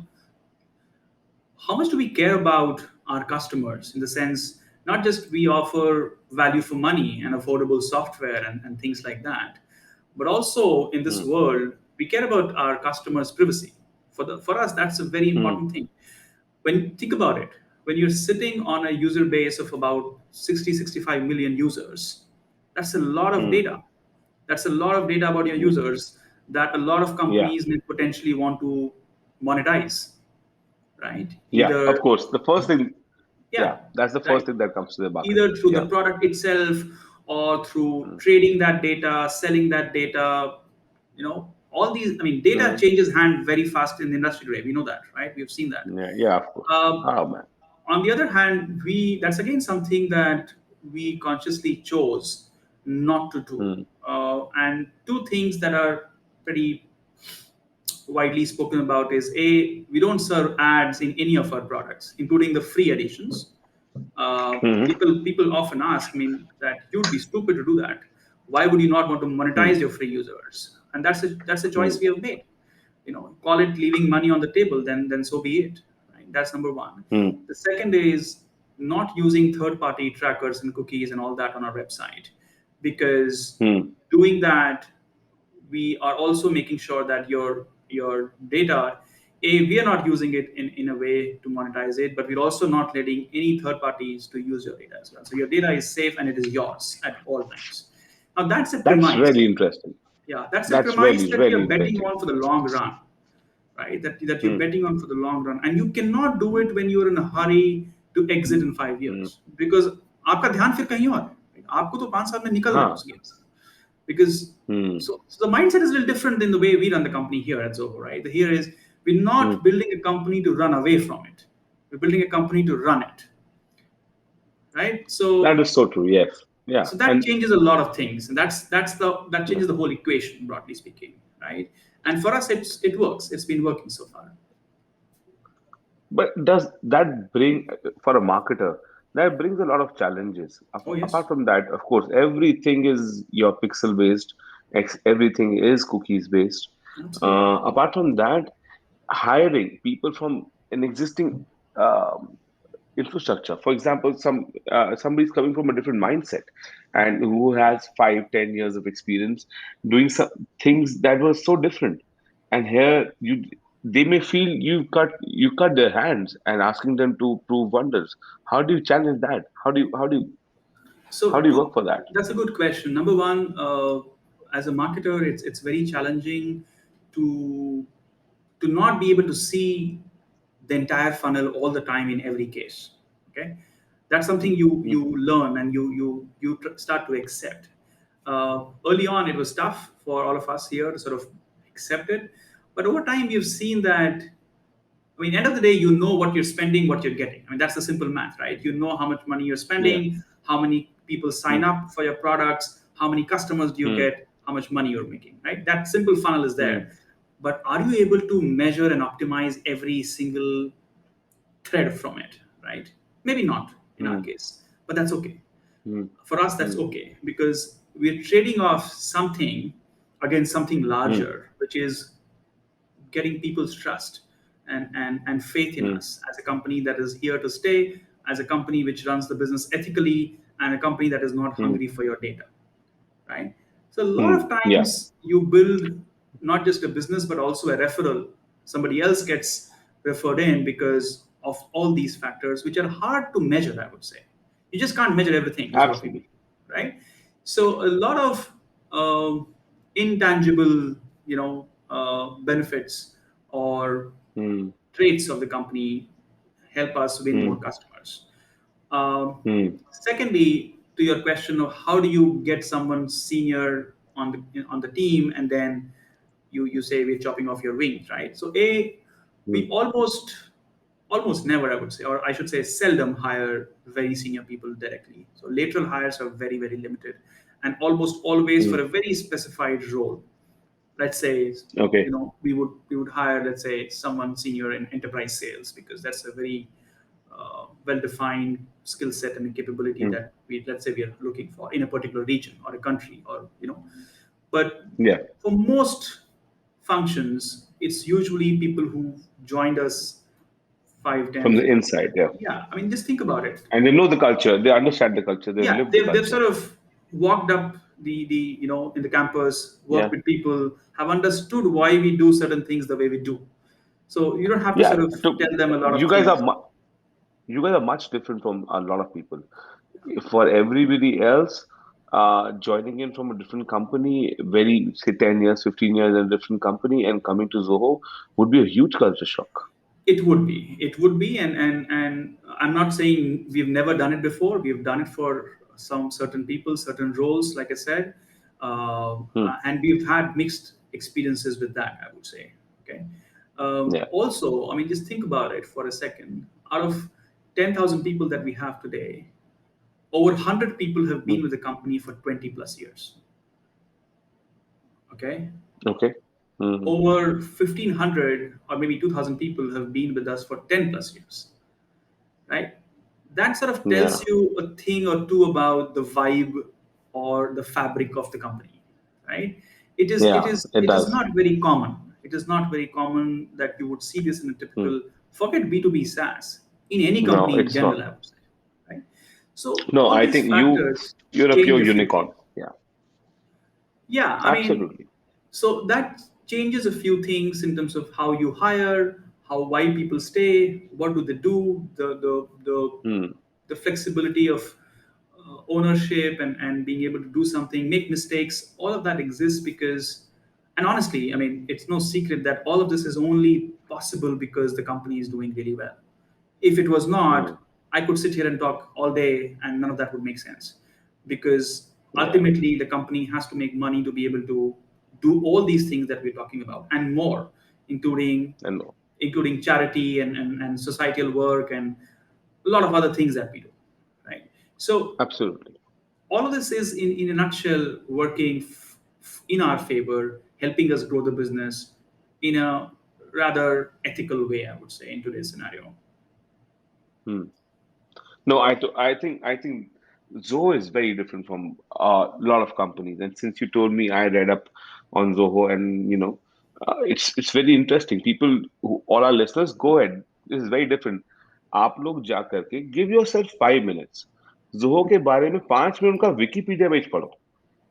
how much do we care about our customers, in the sense, not just we offer value for money and affordable software and things like that, but also in this hmm, world we care about our customers privacy. For us, that's a very hmm, important thing. When think about it, when you're sitting on a user base of about 60-65 million users, that's a lot of hmm, data. That's a lot of data about your hmm. users that a lot of Yeah. companies may potentially want to monetize, right? Yeah, Either, of course. The first thing, yeah, yeah, that's the right? first thing that comes to the bucket. Either through the Yeah. product itself or through Mm. trading that data, selling that data. All these. I mean, data Mm. changes hand very fast in the industry today. We know that, right? We've seen that. Yeah, yeah, of course. Um, Oh man. on the other hand, we that's again something that we consciously chose not to do. Mm. And two things that are pretty widely spoken about is, a, we don't serve ads in any of our products, including the free editions. Mm-hmm. People often ask me that you'd be stupid to do that. Why would you not want to monetize Mm. your free users? And that's a choice Mm. we have made. Call it leaving money on the table, then so be it. Right? That's number one. Mm. The second is not using third-party trackers and cookies and all that on our website, because Mm. doing that, we are also making sure that your data, a, we are not using it in a way to monetize it, but we're also not letting any third parties to use your data as well. So your data is safe and it is yours at all times. Now that's a That's premise. really interesting. Yeah, that's a That's premise really, that we really are betting interesting. on for the long run, right? That you're Mm. betting on for the long run, and you cannot do it when you're in a hurry to exit in 5 years, Mm. because आपका ध्यान फिर कहीं और है. आपको तो 5 साल में निकलना है Huh. उस game से. Because Mm. so the mindset is a little different than the way we run the company here at Zoho, right? The here is, we're not Mm. building a company to run away from it. We're building a company to run it, right? That So is so true. Yes. Yeah. so that And changes a lot of things, and that yeah. changes the whole equation, broadly speaking, right? And for us, it works. It's been working so far. But does that bring, for a marketer, that brings a lot of challenges. Oh yes, Apart from that, of course, everything is your pixel based, everything is cookies based. absolutely. Apart from that, hiring people from an existing um, infrastructure. For example, somebody's coming from a different mindset and who has 5, 10 years of experience doing some things that were so different. And here they may feel you cut their hands and asking them to prove wonders. How do you challenge that? How So do you work for that? that's a good question. Number one, as a marketer, it's very challenging to not be able to see the entire funnel all the time in every case. Okay, that's something you Mm, learn and start to accept. Early on, it was tough for all of us here to sort of accept it, but over time, we've seen that. I mean, end of the day, you know what you're spending, what you're getting. I mean, that's the simple math, right? You know how much money you're yeah. spending, how many people sign Mm, up for your products, how many customers do you mm, get, how much money you're making, right? That simple funnel is there. mm, But are you able to measure and optimize every single thread from it, right? Maybe not in our mm, case, but that's okay. mm, For us, that's mm, okay because we're trading off something against something mm, larger, which is getting people's trust and faith in mm, us as a company that is here to stay, as a company which runs the business ethically, and a company that is not mm, hungry for your data, right? So a lot of mm. Yeah. times you build not just a business but also a referral. Somebody else gets referred in because of all these factors, which are hard to measure. I would say you just can't measure everything. Is what we mean, Absolutely. right? So a lot of intangible, benefits or Mm, traits of the company help us win more mm, customers. Um, mm, Secondly, to your question of how do you get someone senior on the team, and then you say we're chopping off your wings, right? So we mm, almost never, I would say, or I should say, seldom hire very senior people directly. So lateral hires are very very limited, and almost always for mm. a very specified role. Let's say, Okay. we would hire, let's say, someone senior in enterprise sales, because that's a very well-defined skill set and capability Mm. that let's say we are looking for in a particular region or a country, or but Yeah. for most functions, it's usually people who joined us 5, 10, From the 15. inside. Yeah. Yeah, I mean, just think about it. And they know the culture. They understand the culture. They've Yeah, lived the they've culture. sort of walked up the in the campus, Yeah. worked with people, have understood why we do certain things the way we do. So you don't have to Yeah. sort of tell them a lot You of guys are things. mu- you guys are much different from a lot of people. For everybody else, joining in from a different company, say 10 years, 15 years in a different company, and coming to Zoho would be a huge culture shock. It would be, and I'm not saying we've never done it before. We've done it for some certain people, certain roles, like I said, Hmm. and we've had mixed experiences with that, I would say. Okay. Yeah. Also, I mean, just think about it for a second. Out of 10,000 people that we have today, over 100 people have Hmm. been with the company for 20 plus years. Okay. Okay. Hmm. Over 1,500 or maybe 2,000 people have been with us for 10 plus years, right? That sort of Yeah. tells you a thing or two about the vibe or the fabric of the company, right? It is it Yeah. is It it is does. not very common. It is not very common that you would see this in a Hmm. typical, forget B2B SaaS, in any No, company in it's general, not. I would say, right? So No, all I these think factors you're a change pure a few unicorn. things. Yeah. Yeah, I mean, Absolutely. so that changes a few things in terms of how you hire, how why people stay, what do they do, Hmm. the flexibility of ownership and being able to do something, make mistakes. All of that exists because, and honestly, I mean, it's no secret that all of this is only possible because the company is doing really well. If it was Hmm. not, I could sit here and talk all day and none of that would make sense, because Yeah. ultimately the company has to make money to be able to do all these things that we're talking about and more, including And including charity and societal work and a lot of other things that we do, right? So absolutely. all of this is in a nutshell working in our favor, helping us grow the business in a rather ethical way, I would say, in today's scenario. Hmm. No, I think Zoho is very different from a lot of companies. And since you told me, I read up on Zoho, and it's very interesting. People, all our listeners, go ahead. This is very different. आप लोग जा करके give yourself 5 minutes. Zoho के बारे में 5 minute उनका Wikipedia page पढ़ो.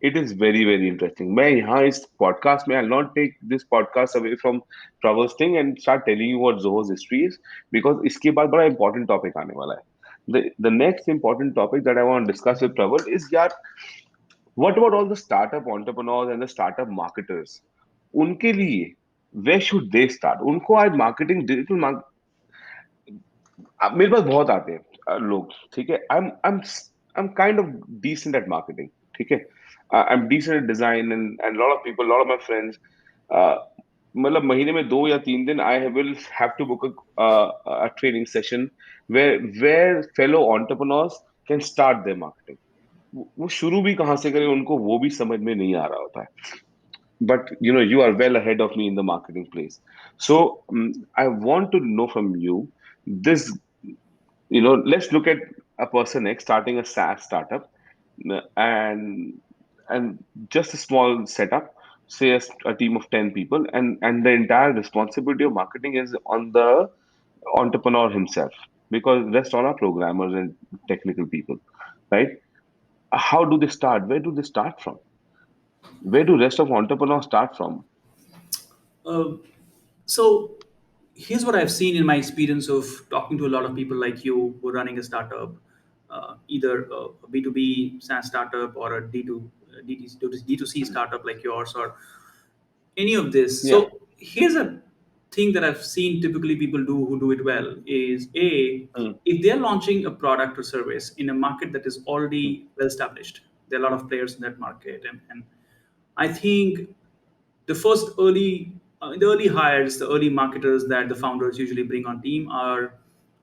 It is very, very interesting. मैं यहाँ इस podcast में I'll not take this podcast away from Praval Singh and start telling you what Zoho's history is, because इसके बाद बड़ा important topic आने वाला है. The next important topic that I want to discuss with Praval is, यार, what about all the startup entrepreneurs and the startup marketers? उनके लिए where should they start? उनको आज marketing digital मेरे पास बहुत आते हैं लोग. ठीक है. I'm kind of decent at marketing. ठीक है. I'm decent at design, and a lot of people, a lot of my friends, uh, मतलब महीने में 2 या 3 दिन I will have to book a training session where fellow entrepreneurs can start their marketing. वो शुरू भी कहाँ से करें, उनको वो भी समझ में नहीं आ रहा होता है. But you are well ahead of me in the marketing place. So I want to know from you this. Let's look at a person X starting a SaaS startup, and and just a small setup, say a team of 10 people, and the entire responsibility of marketing is on the entrepreneur himself, because rest all are programmers and technical people, right? How do they start? Where do they start from? Where do rest of entrepreneurs start from? Uh, so here's what I've seen in my experience of talking to a lot of people like you who are running a startup, either a B2B SaaS startup or a D2C startup like yours, or any of this. Yeah. So here's a thing that I've seen typically people do who do it well is, a, Mm, if they're launching a product or service in a market that is mm, already well established, there are a lot of players in that market, and I think the early hires, the early marketers that the founders usually bring on team are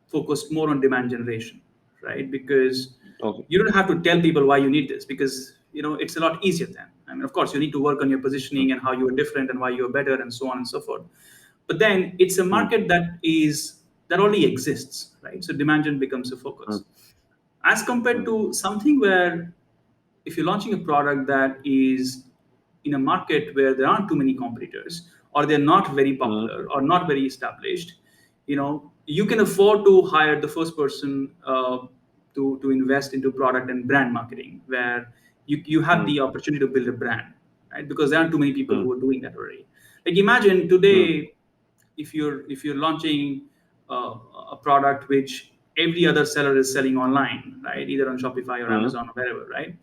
focused more on demand generation, right? Because okay. you don't have to tell people why you need this, because it's a lot easier then. I mean, of course, you need to work on your Mm, positioning and how you are different and why you are better and so on and so forth. But then it's a mm, market that already exists, right? So demand gen becomes a mm, focus, as compared mm, to something where if you're launching a product that is in a market where there aren't too many competitors, or they're not very mm, popular or not very established, you can afford to hire the first person to invest into product and brand marketing, where you have mm, the opportunity to build a brand, right? Because there aren't too many people mm, who are doing that already. Like, imagine mm, today, if you're launching a product which every other seller is selling online, right, either on Shopify or mm, Amazon or wherever, right,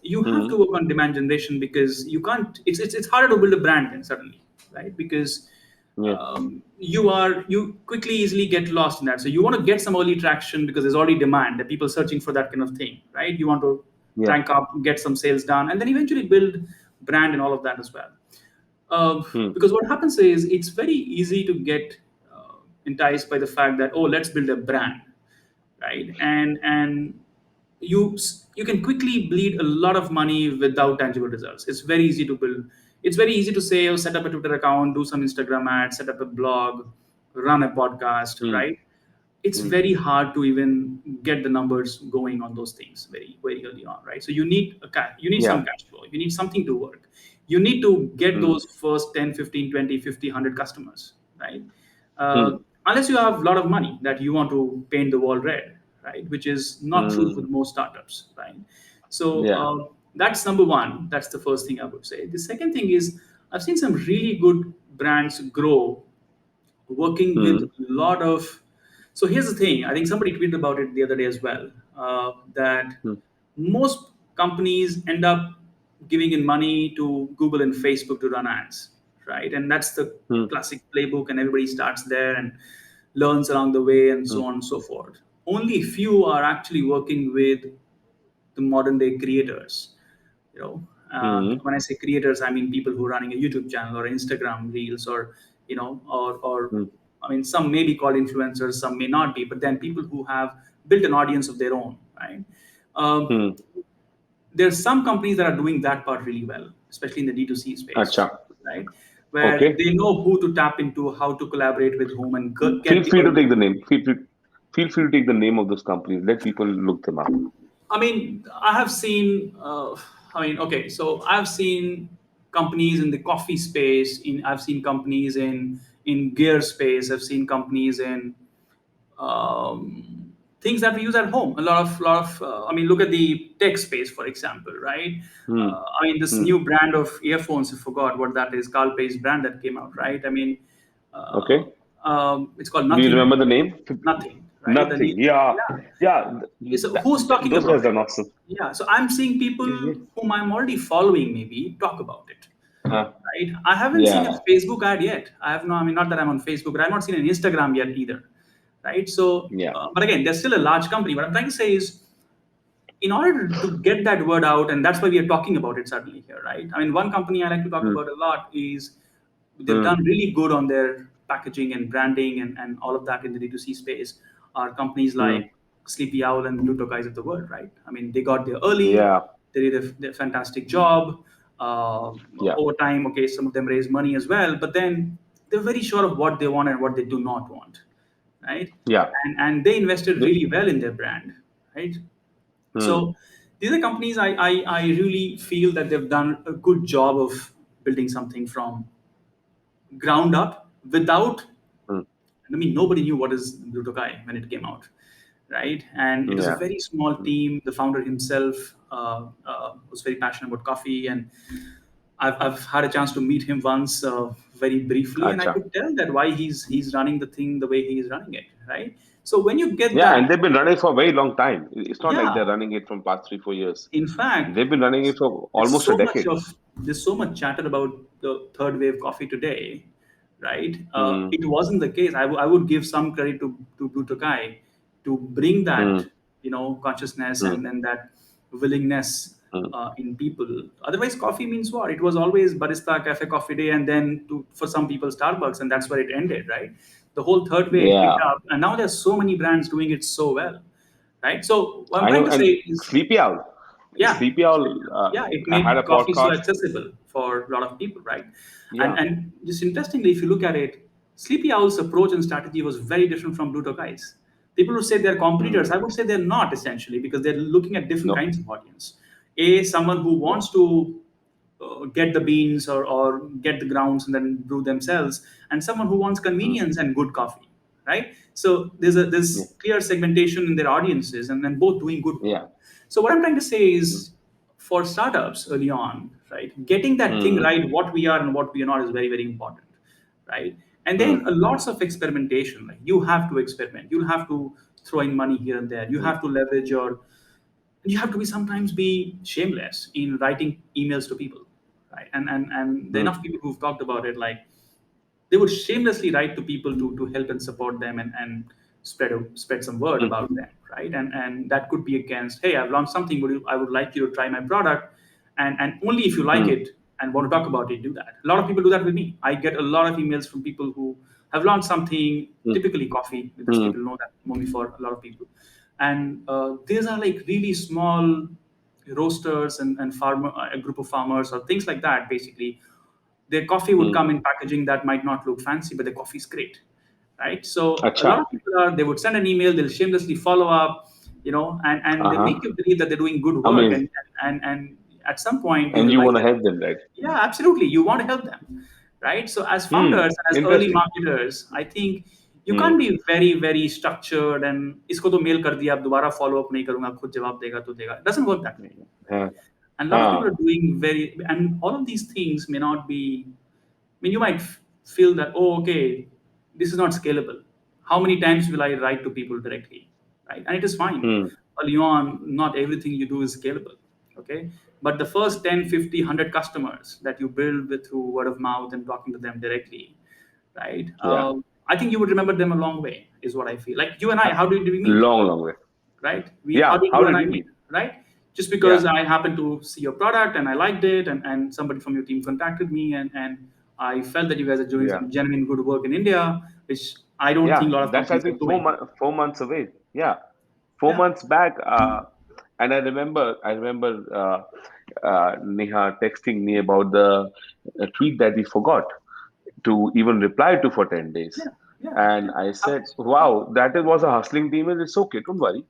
you have mm, to work on demand generation, because you can't it's harder to build a brand then suddenly, right? Because Yeah. You quickly easily get lost in that. So you want to get some early traction because there's already demand, there are people searching for that kind of thing, right? You want to Yeah. rank up, get some sales done, and then eventually build brand and all of that as well. Hmm. Because what happens is it's very easy to get enticed by the fact that, oh, let's build a brand, right? And you can quickly bleed a lot of money without tangible results. It's very easy to build. It's very easy to say, oh, set up a Twitter account, do some Instagram ads, set up a blog, run a podcast, Hmm. right? It's Hmm. very hard to even get the numbers going on those things very very early on, right? So you need you need some Yeah. cash flow, you need something to work, you need to get Hmm. those first 10, 15, 20, 50, 100 customers, right? uh, Hmm. Unless you have a lot of money that you want to paint the wall red, right? Which is not true with Hmm. most startups, right? So Yeah. that's number one. That's the first thing I would say. The second thing is, I've seen some really good brands grow working with Hmm. a lot of. So here's the thing, I think somebody tweeted about it the other day as well, that Hmm. most companies end up giving in money to Google and Facebook to run ads, right? And that's the Hmm. classic playbook, and everybody starts there and learns along the way and Hmm. so on and so forth. Only few are actually working with the modern day creators. You know, Hmm. when I say creators, I mean people who are running a YouTube channel or Instagram reels, or or Hmm. I mean, some may be called influencers, some may not be, but then people who have built an audience of their own, right? um, Hmm. there's some companies that are doing that part really well, especially in the D2C Acha. space, right? Where Okay. they know who to tap into, how to collaborate with whom, and Feel get the free to early. take the name. Feel free to take the name of those companies. Let people look them up. I mean, I have seen. I mean, okay, so I've seen companies in the coffee space. I've seen companies in gear space. I've seen companies in things that we use at home. A lot of. I mean, look at the tech space, for example, right? Hmm. I mean, this Hmm. new brand of earphones. I forgot what that is. Carl Pei's brand that came out, right? I mean, uh, Okay. it's called Do you Nothing. remember the name? Nothing, right? The new, Nothing. Yeah. yeah. Yeah. So who's talking Those about guys it? are awesome. Yeah, so I'm seeing people Yeah. whom I'm already following maybe talk about it, Uh, right? I haven't seen a yeah. Facebook ad yet. I have no, I mean, not that I'm on Facebook, but I've not seen an Instagram yet either, right? So, Yeah. but again, they're still a large company. What I'm trying to say is, in order to get that word out, and that's why we are talking about it suddenly here, right? I mean, one company I like to talk Hmm. about a lot is they've Hmm. done really good on their packaging and branding and all of that in the D2C space, are companies Hmm. like Sleepy Owl and Blue Eyes of the world, right? I mean, they got there early, Yeah. they did a fantastic job. Yeah. Over time, okay, some of them raised money as well, but then they're very sure of what they want and what they do not want, right? Yeah. And they invested They- really well in their brand, right? Hmm. So these are companies I really feel that they've done a good job of building something from ground up without. Hmm. I mean, nobody knew what is Blue Tokai when it came out, right? And it was a Yeah. very small Hmm. team. The founder himself was very passionate about coffee, and I've had a chance to meet him once, very briefly, and I Acha. could tell that why he's running the thing the way he is running it, right? So when you get Yeah, and that, they've been running for a very long time. It's not like yeah. they're running it from past 3, 4 years. In fact, They've been running it for there's almost a so much decade. of there's so much chatter about the third wave coffee today, right? Hmm. It wasn't the case. I would give some credit to Blue Tokai to bring that, Hmm. consciousness Hmm. and that willingness Hmm. in people. Otherwise, coffee means what? It was always barista cafe coffee day, and then for some people Starbucks, and that's where it ended, right? The whole third wave Yeah. picked up, and now there's so many brands doing it so well, right? So what I'm I trying know. to say And is, Sleepy Owl. yeah, Sleepy Owl. yeah, it I had a made coffee so podcast. accessible for a lot of people, right? and Yeah. and just interestingly, if you look at it, Sleepy Owl's approach and strategy was very different from Blue Eyes. People who say they're competitors, I Hmm. would say they're not, essentially, because they're looking at different No. kinds of audience. Someone who Yeah. wants to get the beans, or get the grounds and then brew themselves, and someone who wants Hmm. convenience and good coffee, right? So Yeah. there's clear segmentation in their audiences, and then both doing good work. Yeah. So what I'm trying to say Hmm. is, for startups early on, right, getting that thing Hmm. right, what we are and what we are not, is very very important, right? And Hmm. then lots of experimentation. Like, you have to experiment, you'll have to throw in money here and there, you Hmm. have to leverage your, you have to be sometimes be shameless in writing emails to people, right? And there are Hmm. enough people who've talked about it, like, they would shamelessly write to people to help and support them and spread some word mm, about them, right? And that could be against, hey, I've launched something, I would like you to try my product, and only if you like mm, it and want to talk about it, do that. A lot of people do that with me. I get a lot of emails from people who have launched something, mm, typically coffee, because mm, people know me for a lot of people, and these are like really small roasters and farmer, a group of farmers or things like that. Basically, their coffee would mm. come in packaging that might not look fancy, but the coffee is great, right? So a Acha. lot of people are, they would send an email, they'll shamelessly follow up, and they'll make Uh-huh. you believe that they're doing good work, Amazing. and at some point you And you realize want to that, help them, right? yeah, absolutely, you want to help them, right? So as Hmm. founders and as early Interesting. marketers, I think you can't Hmm. be very very structured and इसको तो mail कर दिया अब दोबारा follow up नहीं करूंगा खुद जवाब देगा तो देगा. It doesn't work that way. Huh. And a lot of people Huh. are doing very, and all of these things may not be, I mean, you might feel that, oh, okay, this is not scalable. How many times will I write to people directly? Right? And it is fine. Hmm. Early on, not everything you do is scalable. Okay. But the first 10, 50, 100 customers that you build with through word of mouth and talking to them directly, right? Yeah. I think you would remember them a long way, is what I feel. Like you and I, Huh. how did we meet? Long, long way. Right? How Yeah. did How you and did I we meet? meet? Right? Just Yeah. because I happened to see your product and I liked it, and somebody from your team contacted me, and I felt that you guys are doing Yeah. some genuine good work in India, which I don't think Yeah. a lot of That's I companies are think doing. 4 months away. Yeah. Four Yeah, months back. And I remember Neha texting me about the tweet that we forgot to even reply to for 10 days. yeah, yeah, And yeah. I said, Happens. Yeah, wow, that was a hustling team. And it's okay, don't worry.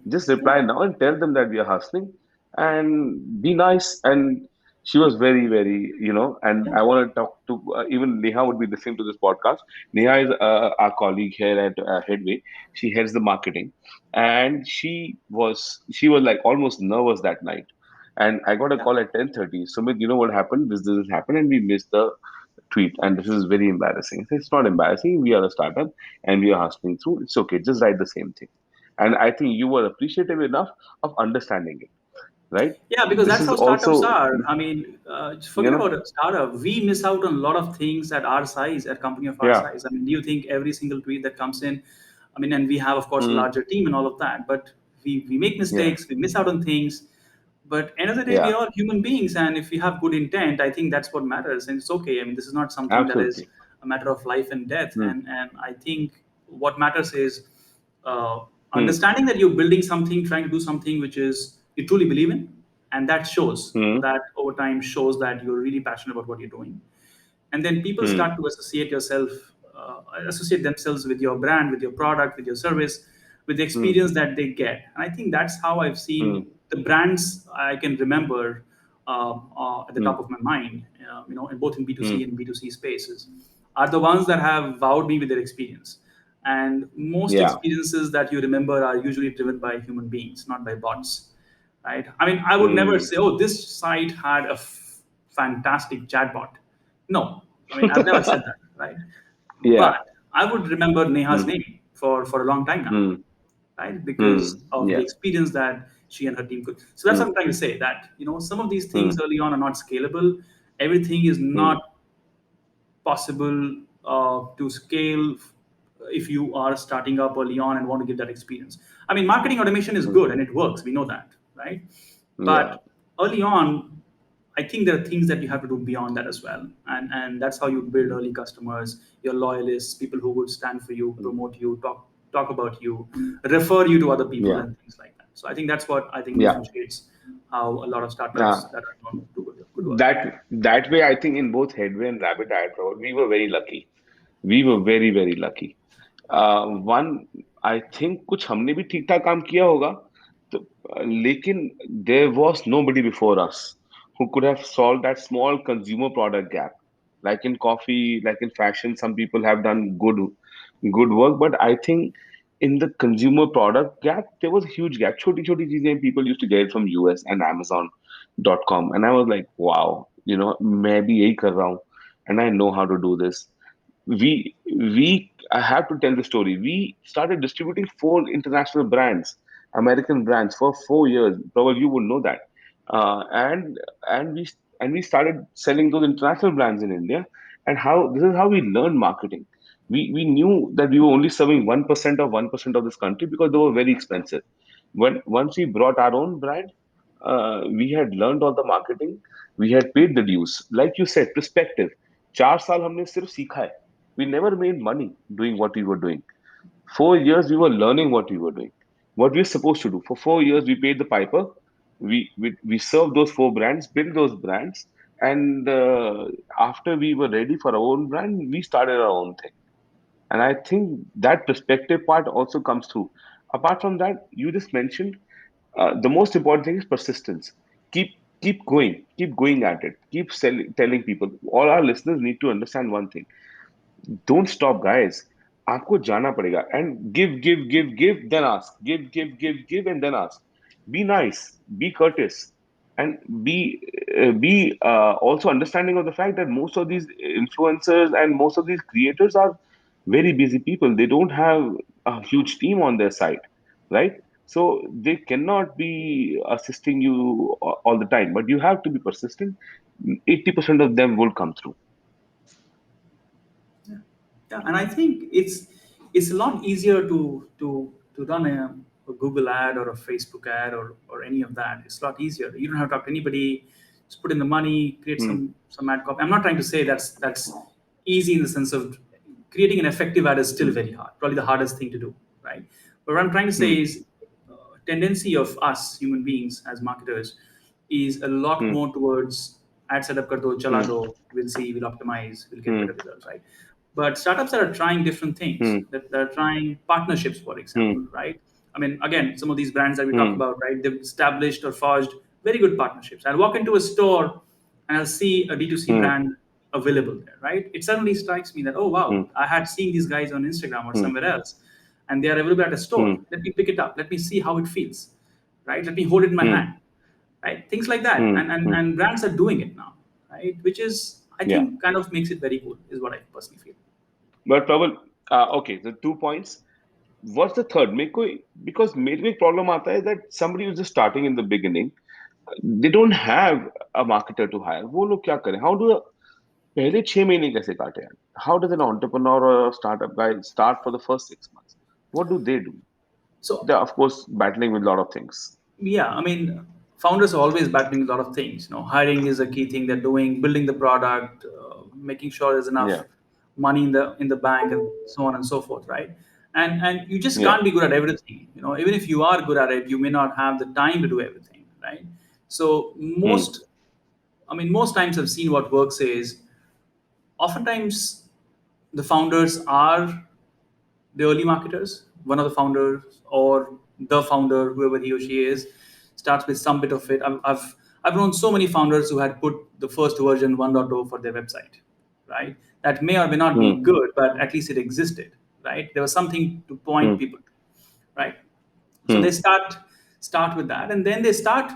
Just yeah, reply now and tell them that we are hustling and be nice. And she was very, very, and yeah, I want to talk to even Neha would be listening to this podcast. Neha is our colleague here at Headway. She heads the marketing. And she was like almost nervous that night. And I got a yeah. call at 10:30. Sumit, you know what happened? This happened, and we missed the tweet, and this is very embarrassing. It's not embarrassing. We are a startup and we are hustling through. It's okay. Just write the same thing. And I think you were appreciative enough of understanding it, right? Yeah, because This that's is how startups also, are. I mean, you forget know, about a startup. We miss out on a lot of things at our size, at a company of our yeah. size. I mean, do you think every single tweet that comes in, I mean, and we have, of course, a Mm, larger team and all of that, but we make yeah. mistakes, we miss out on things. But end of the day, we Yeah. are all human beings, and if we have good intent, I think that's what matters, and it's okay. I mean, this is not something that is Absolutely. a matter of life and death, Mm, and I think what matters is uh, mm, understanding that you're building something, trying to do something which is you truly believe in, and that shows. mm, That over time shows that you're really passionate about what you're doing, and then people mm, start to associate themselves with your brand, with your product, with your service, with the mm, experience that they get. And I think that's how I've seen mm, the brands I can remember at the top mm, of my mind, in both in B2C mm. and B2C spaces, are the ones that have wowed me with their experience. And most Yeah. experiences that you remember are usually driven by human beings, not by bots, right? I mean, I would never Mm. say, "Oh, this site had a fantastic chatbot." No, I mean, I've never said that, right? Yeah. But I would remember Neha's Mm, name for a long time now, mm, right? Because mm. of the Yeah. experience that she and her team could. So that's what Mm, I'm trying to say. That some of these things mm, early on are not scalable. Everything is mm, not possible to scale if you are starting up early on and want to give that experience. I mean, marketing automation is mm. good and it works. We know that, right? Yeah. But early on, I think there are things that you have to do beyond that as well, and that's how you build Mm, early customers, your loyalists, people who would stand for you, mm. promote you, talk about you, refer you to other people, Yeah. and things like that. So I think that's what I think Yeah. differentiates how a lot of startups Uh, that are known do good work. that way, I think in both Headway and Rabbit Diet Road, we were very lucky. We were very very lucky. One, I think कुछ हमने भी ठीक ठाक काम किया होगा, तो, लेकिन there was nobody before us who could have solved that small consumer product gap. Like in coffee, like in fashion, some people have done good work, but I think in the consumer product gap, there was a huge gap. छोटी छोटी चीजें people used to get it from US and Amazon.com, and I was like, wow, मैं भी यही कर रहा हूँ, and I know how to do this. We I have to tell the story. We started distributing four international brands, American brands, for 4 years. Probably you would know that. And we started selling those international brands in India, And how this is how we learned marketing. We knew that we were only serving 1% of this country because they were very expensive. When once we brought our own brand, we had learned all the marketing, we had paid the dues. Like you said, perspective. 4 साल हमने सिर्फ सीखा है. We never made money doing what we were doing. 4 years we were learning what we were doing, what we were supposed to do. For 4 years we paid the piper. We served those four brands, built those brands, and after we were ready for our own brand, we started our own thing. And I think that perspective part also comes through. Apart from that, you just mentioned the most important thing is persistence. Keep going at it. Telling people. All our listeners need to understand one thing: don't stop, guys. आपको जाना पड़ेगा and give, then ask. Give, and then ask. Be nice, be courteous, and be also understanding of the fact that most of these influencers and most of these creators are very busy people. They don't have a huge team on their side, right? So they cannot be assisting you all the time, but you have to be persistent. 80% of them will come through. Yeah, and I think it's a lot easier to run a Google ad or a Facebook ad or any of that. It's a lot easier. You don't have to talk to anybody. Just put in the money, create Hmm. some ad copy. I'm not trying to say that's easy in the sense of creating an effective ad is still very hard. Probably the hardest thing to do, right? But what I'm trying to say Hmm. is tendency of us human beings as marketers is a lot Hmm. more towards ad setup kar do, chala Hmm. do, we'll see, we'll optimize, we'll get Hmm. better results, right? But startups that are trying different things, Hmm. that are trying partnerships, for example, Hmm. right? I mean, again, some of these brands that we talk Hmm. about, right? They've established or forged very good partnerships. I'll walk into a store and I'll see a D2C Hmm. brand available there, right? It suddenly strikes me that, oh, Hmm. wow, I had seen these guys on Instagram or Hmm. somewhere else, and they are available at a store. Hmm. Let me pick it up. Let me see how it feels, right? Let me hold it in my Hmm. hand, right? Things like that. Hmm. Hmm. And brands are doing it now, right? Which is, I Yeah. think, kind of makes it very cool, is what I personally feel. But Prabal, okay, the 2 points. What's the third? Because मेरे को एक problem आता है that somebody who's just starting in the beginning, they don't have a marketer to hire. वो लोग क्या करें? How do पहले 6 महीने कैसे काटे यार? How does an entrepreneur or a startup guy start for the first 6 months? What do they do? So They're of course battling with a lot of things. yeah, I mean, founders are always battling a lot of things. Hiring is a key thing they're doing, building the product, making sure there's enough Yeah. money in the bank, and so on and so forth, right? And you just Yeah. can't be good at everything. Even if you are good at it, you may not have the time to do everything, right? So Hmm. most times I've seen what works is oftentimes the founders are the early marketers, one of the founders or the founder, whoever he or she is, starts with some bit of it. I've known so many founders who had put the first version 1.0 for their website, right? That may or may not be Hmm. good, but at least it existed, right? There was something to point Hmm. people to, right? So they Hmm. start with that, and then they start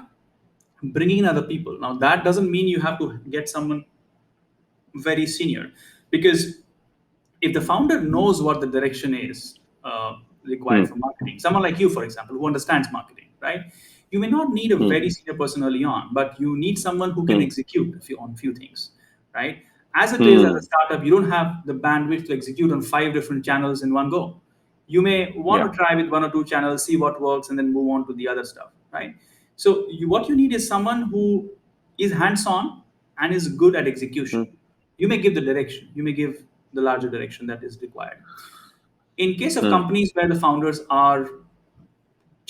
bringing in other people. Now that doesn't mean you have to get someone very senior, because if the founder knows what the direction is required for Hmm. marketing, someone like you, for example, who understands marketing, right? You may not need a Hmm. very senior person early on, but you need someone who can Hmm. execute on few things, right? As it is, as a Hmm. startup, you don't have the bandwidth to execute on 5 different channels in one go. You may want Yeah. to try with one or two channels, see what works, and then move on to the other stuff, right? So what you need is someone who is hands-on and is good at execution. Hmm. You may give the direction, you may give the larger direction that is required. In case of Hmm. companies where the founders are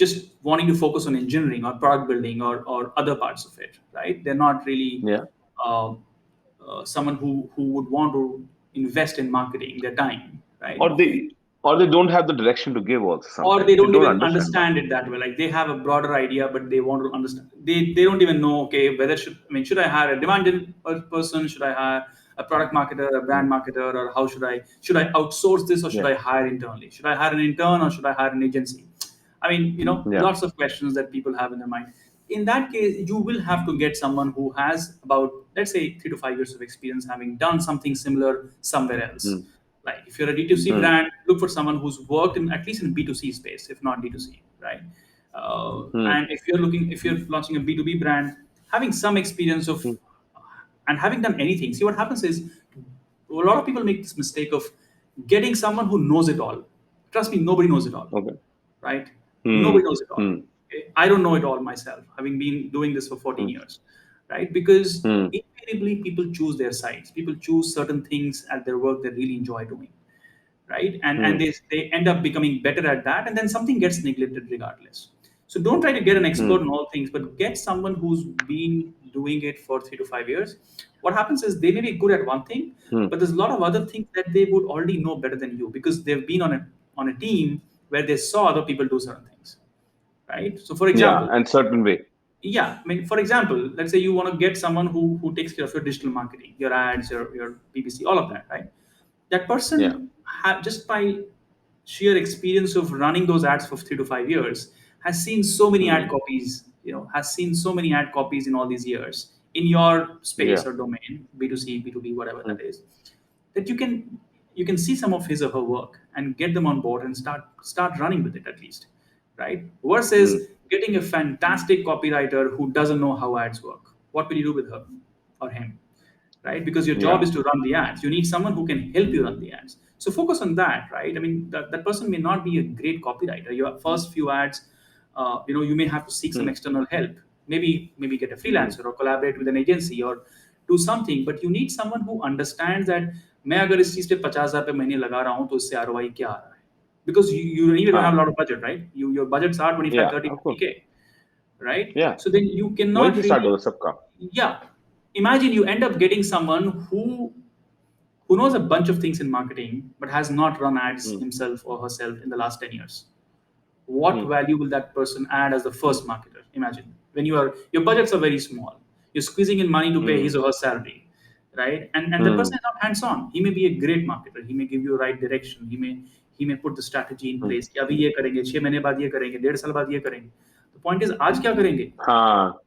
just wanting to focus on engineering or product building or other parts of it, right? They're not really Yeah. uh, someone who would want to invest in marketing their time, right? Or they don't have the direction to give also Or sometimes. they They don't don't even understand understand it marketing. that way. Like they have a broader idea, but they want to understand. They don't even know. Okay, whether should I hire a demand person? Should I hire a product marketer, a Hmm. brand marketer, or how should I outsource this, or should Yeah. I hire internally? Should I hire an intern or should I hire an agency? I mean, Yeah. lots of questions that people have in their mind. In that case, you will have to get someone who has about, let's say, 3 to 5 years of experience having done something similar somewhere else. Hmm. Like if you're a D2C Hmm. brand, look for someone who's worked in at least in B2C space, if not D2C, right? Hmm. And if you're launching a B2B brand, having some experience of Hmm. and having done anything, see what happens is A lot of people make this mistake of getting someone who knows it all. Trust me, nobody knows it all, Okay. right? Nobody Hmm. knows it all. Hmm. Okay? I don't know it all myself, having been doing this for 14 Hmm. years, right? Because Hmm. invariably people choose their sides. People choose certain things at their work they really enjoy doing, right? And Hmm. they end up becoming better at that, and then something gets neglected regardless. So don't try to get an expert Hmm. in all things, but get someone who's been doing it for 3 to 5 years. What happens is they may be good at one thing, Hmm. but there's a lot of other things that they would already know better than you because they've been on a team where they saw other people do certain things, right? So for Yeah, example, and certain way. yeah, I mean, for example, let's say you want to get someone who takes care of your digital marketing, your ads, your PPC, all of that, right? That Yeah. person just by sheer experience of running those ads for 3 to 5 years has seen so many ad Hmm. copies, has seen so many ad copies in all these years in your space Yeah. or domain, B2C, B2B, whatever Hmm. that is, that you can see some of his or her work and get them on board and start running with it at least, right? Versus Hmm. getting a fantastic copywriter who doesn't know how ads work. What will you do with her or him, right? Because your job Yeah. is to run the ads. You need someone who can help you run the ads. So focus on that, right? I mean, that person may not be a great copywriter. Your first few ads, you may have to seek some Hmm. external help. Maybe get a Hmm. freelancer or collaborate with an agency or do something. But you need someone who understands that मैं अगर इस चीज पे 50,000 पे महीने लगा रहा हूँ तो इससे ROI क्या आ रहा है? Because you anyway don't have a Huh. lot of budget, right? Your budgets are 25, Yeah. 30, Of fifty course. k right? Yeah. So then you वहीं cannot से स्टार्ट really, होगा सबका. yeah, imagine you end up getting someone who knows a bunch of things in marketing but has not run ads Hmm. himself or herself in the last 10 years. What Hmm. value will that person add as the first marketer? Imagine when your budgets are very small, you're squeezing in money to pay Hmm. his or her salary, right? And the person Hmm. is not hands on. He may be a great marketer, he may give you right direction, he may put the strategy in Hmm. place कि अभी ये करेंगे, 6 महीने बाद ये करेंगे, 1.5 साल बाद ये करेंगे. The point is आज क्या करेंगे? हाँ.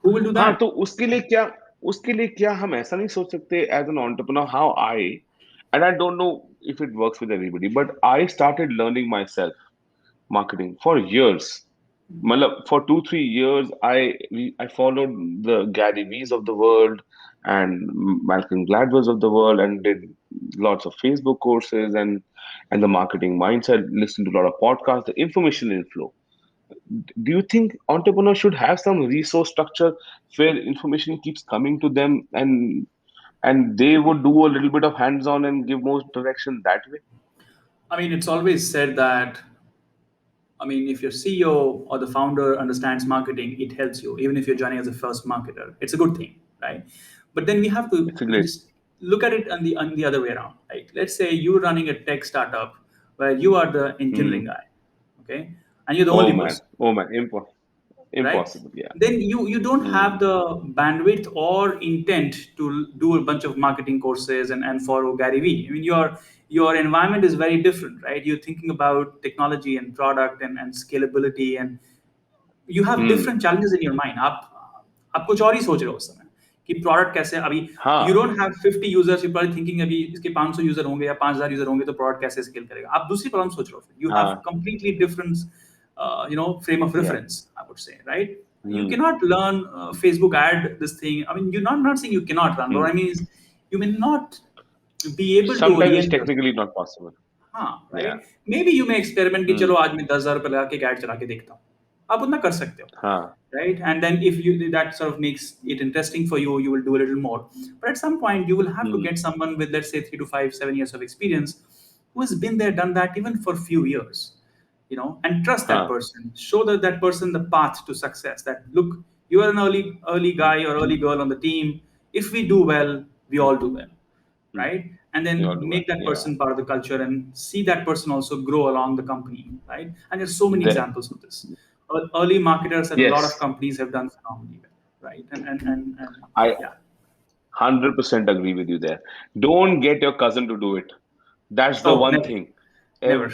Who will do हाँ, that? तो उसके लिए क्या हम ऐसा नहीं सोच सकते as an entrepreneur how I, and I don't know if it works with everybody, but I started learning myself marketing for years. मतलब for 2 3 years I followed the Gary V's of the world and Malcolm Gladwell's of the world and did lots of Facebook courses and the marketing mindset, listened to a lot of podcasts, the information inflow. Do you think entrepreneurs should have some resource structure where information keeps coming to them and they would do a little bit of hands-on and give more direction that way? I mean, it's always said that, I mean, if your CEO or the founder understands marketing, it helps you, even if you're joining as a first marketer. It's a good thing, right? But then we have to It's a great. just look at it on the other way around. Like, let's say you're running a tech startup where you are the engineering Hmm. guy, okay, and you're the Oh only man. person, Oh man. right? Impossible. Yeah. Then you don't Hmm. have the bandwidth or intent to do a bunch of marketing courses and follow Gary Vee. I mean, your environment is very different, right? You're thinking about technology and product and scalability, and you have Hmm. different challenges in your mind. आप कुछ और ही सोच रहे हो उस समय कि product कैसे अभी यू हाँ. Don't have 50 users, you probably thinking अभी इसके 500 यूजर होंगे या 5,000 यूजर होंगे तो प्रोडक्ट कैसे स्केल करेगा. आप दूसरी प्रॉब्लम सोच रहे हो. यू हैव हाँ. Completely different frame of Yeah. reference, I would say, right? You Hmm. cannot learn Facebook ad this thing. I mean, you're not saying you cannot run, but Hmm. what I mean is you may not be able to Sometimes it's orient yourself. technically not possible. हाँ, Yeah. Right. May be you may experiment कि Hmm. चलो आज मैं 10,000 रुपये लगा के एक add चला के देखता हूँ. आप उतना कर सकते हो, हाँ. right? And then if you that sort of makes it interesting for you, you will do a little more. But at some point, you will have to Hmm. get someone with, let's say, 3 to 5, 7 years of experience who has been there, done that, even for a few years, and trust that हाँ. person. Show that person the path to success. That look, you are an early Hmm. guy or early girl on the team. If we do well, we Hmm. all do well, Hmm. right? And then You all do well. make that Yeah. person part of the culture and see that person also grow along the company, right? And there's so many The, examples of this. Early marketers at a lot of yes. companies have done phenomenally well, right? And I yeah. 100% agree with you there. Don't get your cousin to do it. That's the Oh, one never, thing. never.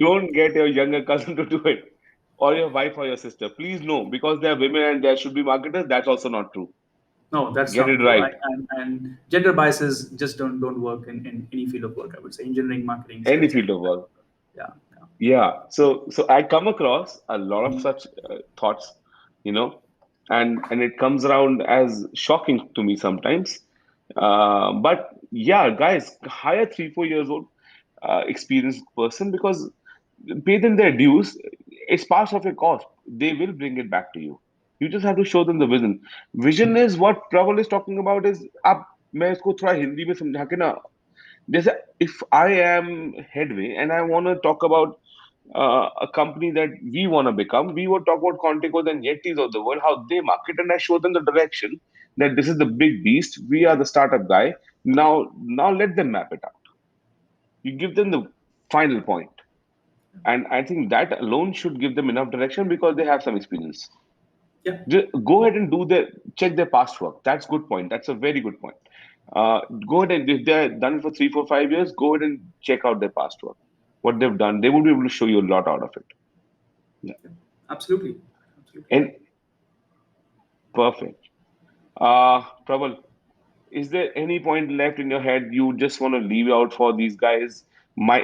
Don't get your younger cousin to do it, or your wife or your sister. Please no, because they are women and they should be marketers. That's also not true. No, that's Get not it true. right. And gender biases just don't work in any field of work. I would say engineering, marketing, Any sales, field anything of like work. that. Yeah, yeah. Yeah. So I come across a lot of such thoughts, you know, and it comes around as shocking to me sometimes. But yeah, guys, hire 3 4 years old experienced person, because pay them their dues. It's part of your cost. They will bring it back to you. You just have to show them the vision. Vision is what Praval is talking about. Is आप मैं इसको थोड़ा हिंदी में समझा के ना, जैसे if I am Headway and I want to talk about a company that we want to become, we would talk about Conticos and Yetis of the world, how they market, and I show them the direction that this is the big beast. We are the startup guy. Now let them map it out. You give them the final point, and I think that alone should give them enough direction because they have some experience. Yeah, Just go ahead and do their check their past work. That's good point. That's a very good point. Go ahead and if they're done for 3 4 5 years, go ahead and check out their past work, what they've done. They will be able to show you a lot out of it. Yeah. yeah, absolutely, absolutely. And perfect. Prabal, is there any point left in your head you just want to leave out for these guys?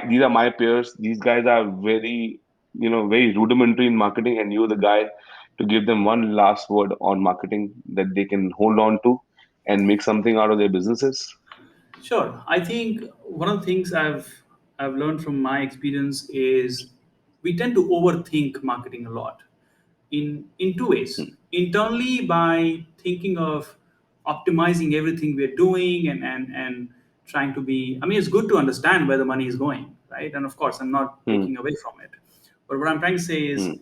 These are my peers. These guys are very rudimentary in marketing, and you're the guy to give them one last word on marketing that they can hold on to and make something out of their businesses. Sure. I think one of the things I've learned from my experience is we tend to overthink marketing a lot in two ways. Hmm, Internally, by thinking of optimizing everything we're doing and trying to be. I mean, it's good to understand where the money is going, right? And of course, I'm not hmm, taking away from it. But what I'm trying to say is hmm,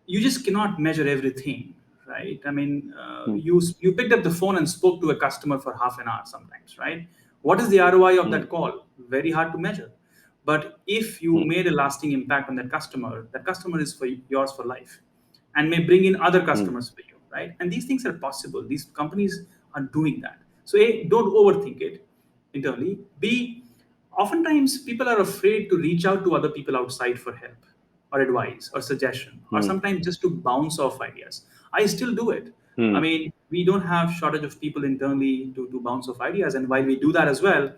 you just cannot measure everything, right? I mean, hmm, you picked up the phone and spoke to a customer for half an hour sometimes, right? What is the ROI of hmm, that call? Very hard to measure. But if you hmm, made a lasting impact on that customer is for yours for life, and may bring in other hmm, customers for you, right? And these things are possible. These companies are doing that. So A, don't overthink it internally. B, oftentimes people are afraid to reach out to other people outside for help or advice or suggestion or hmm, sometimes just to bounce off ideas. I still do it. I hmm, mean, we don't have shortage of people internally to bounce off ideas, and while we do that as well,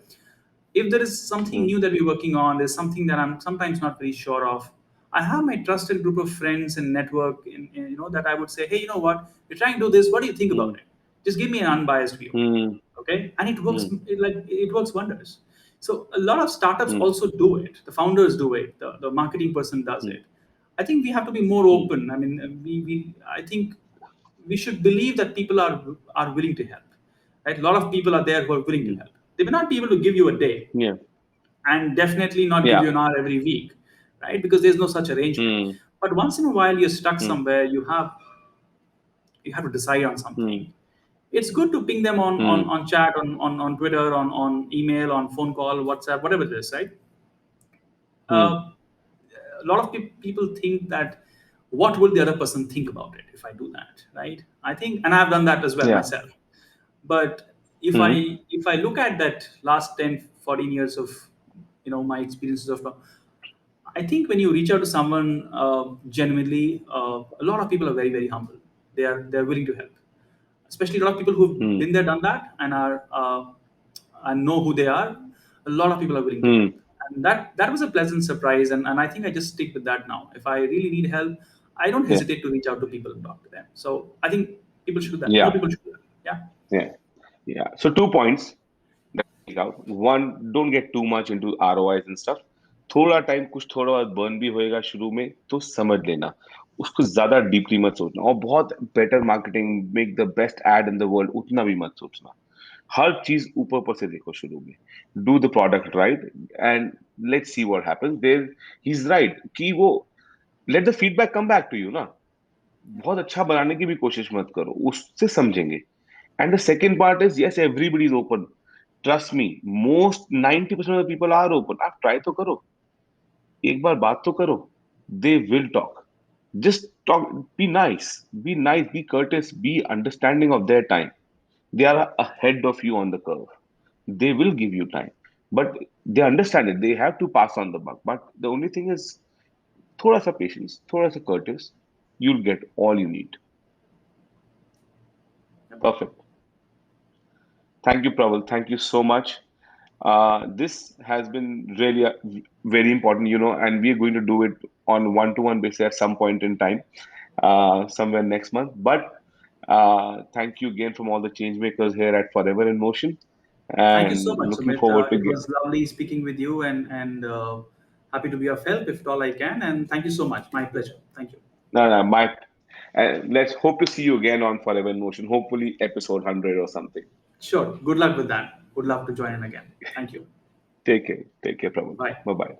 if there is something hmm, new that we're working on, there's something that I'm sometimes not very sure of, I have my trusted group of friends and network that I would say, hey, you know what, we're trying to do this, what do you think hmm, about it? Just give me an unbiased view. hmm, Okay, and it hmm, works, it works wonders. So a lot of startups hmm, also do it, the founders do it, the marketing person does hmm, it. I think we have to be more hmm, open. I mean, I think we should believe that people are willing to help, right? A lot of people are there who are willing to hmm. help. They may not be able to give you a day, Yeah, and definitely not give yeah. you an hour every week, right? Because there's no such arrangement. Hmm, But once in a while, you're stuck hmm, somewhere. You have to decide on hmm, something. It's good to ping them hmm. on chat, on Twitter, on email, on phone call, WhatsApp, whatever it is, right? Hmm. Uh, a lot of people think that what will the other person think about it if I do that, right? I think, and I've done that as well Yeah. myself. But if Hmm. I look at that last 10, 14 years of my experiences of I think when you reach out to someone genuinely, a lot of people are very, very humble. They're willing to help, especially a lot of people who've Hmm. been there, done that, and know who they are. A lot of people are willing to Hmm. help, and that was a pleasant surprise. And I think I just stick with that now. If I really need help, I don't Yeah. hesitate to reach out to people and talk to them. So I think people should do that. More Yeah. people should do that. Yeah. Yeah. Yeah. So 2 points that I take out. One, don't get too much into ROIs and stuff. थोड़ा time कुछ थोड़ा बहुत burn भी होएगा शुरू में तो समझ लेना, उसको ज्यादा डीपली मत सोचना, और बहुत better marketing make the best ad in the world उतना भी मत सोचना. हर चीज ऊपर ऊपर से देखो शुरू में. Do the product right and let's see what happens there. He is right कि वो let the feedback come back to you ना. बहुत अच्छा बनाने की भी कोशिश मत करो, उससे समझेंगे. And the second part is yes everybody is open. Trust me, most 90% of people are open. आप ट्राई तो करो, एक बार बात तो करो. They will talk. Just talk. Be nice, be courteous, be understanding of their time. They are ahead of you on the curve. They will give you time, but they understand it. They have to pass on the buck. But the only thing is, thoda sa patience, thoda sa courteous, you'll get all you need. Yep. Perfect. Thank you, Praval. Thank you so much. This has been really very important, and we are going to do it on one-to-one basis at some point in time, somewhere next month. But Thank you again from all the change makers here at Forever in Motion, Thank you so and much, looking Sumit. forward to It was lovely speaking with you, and happy to be of help if at all I can. And thank you so much. My pleasure. Thank you. no, no, my. Let's hope to see you again on Forever in Motion. Hopefully, episode 100 or something. Sure. Good luck with that. Would love to join in again. Thank you. Take care. Take care, Praval. Bye. Bye bye.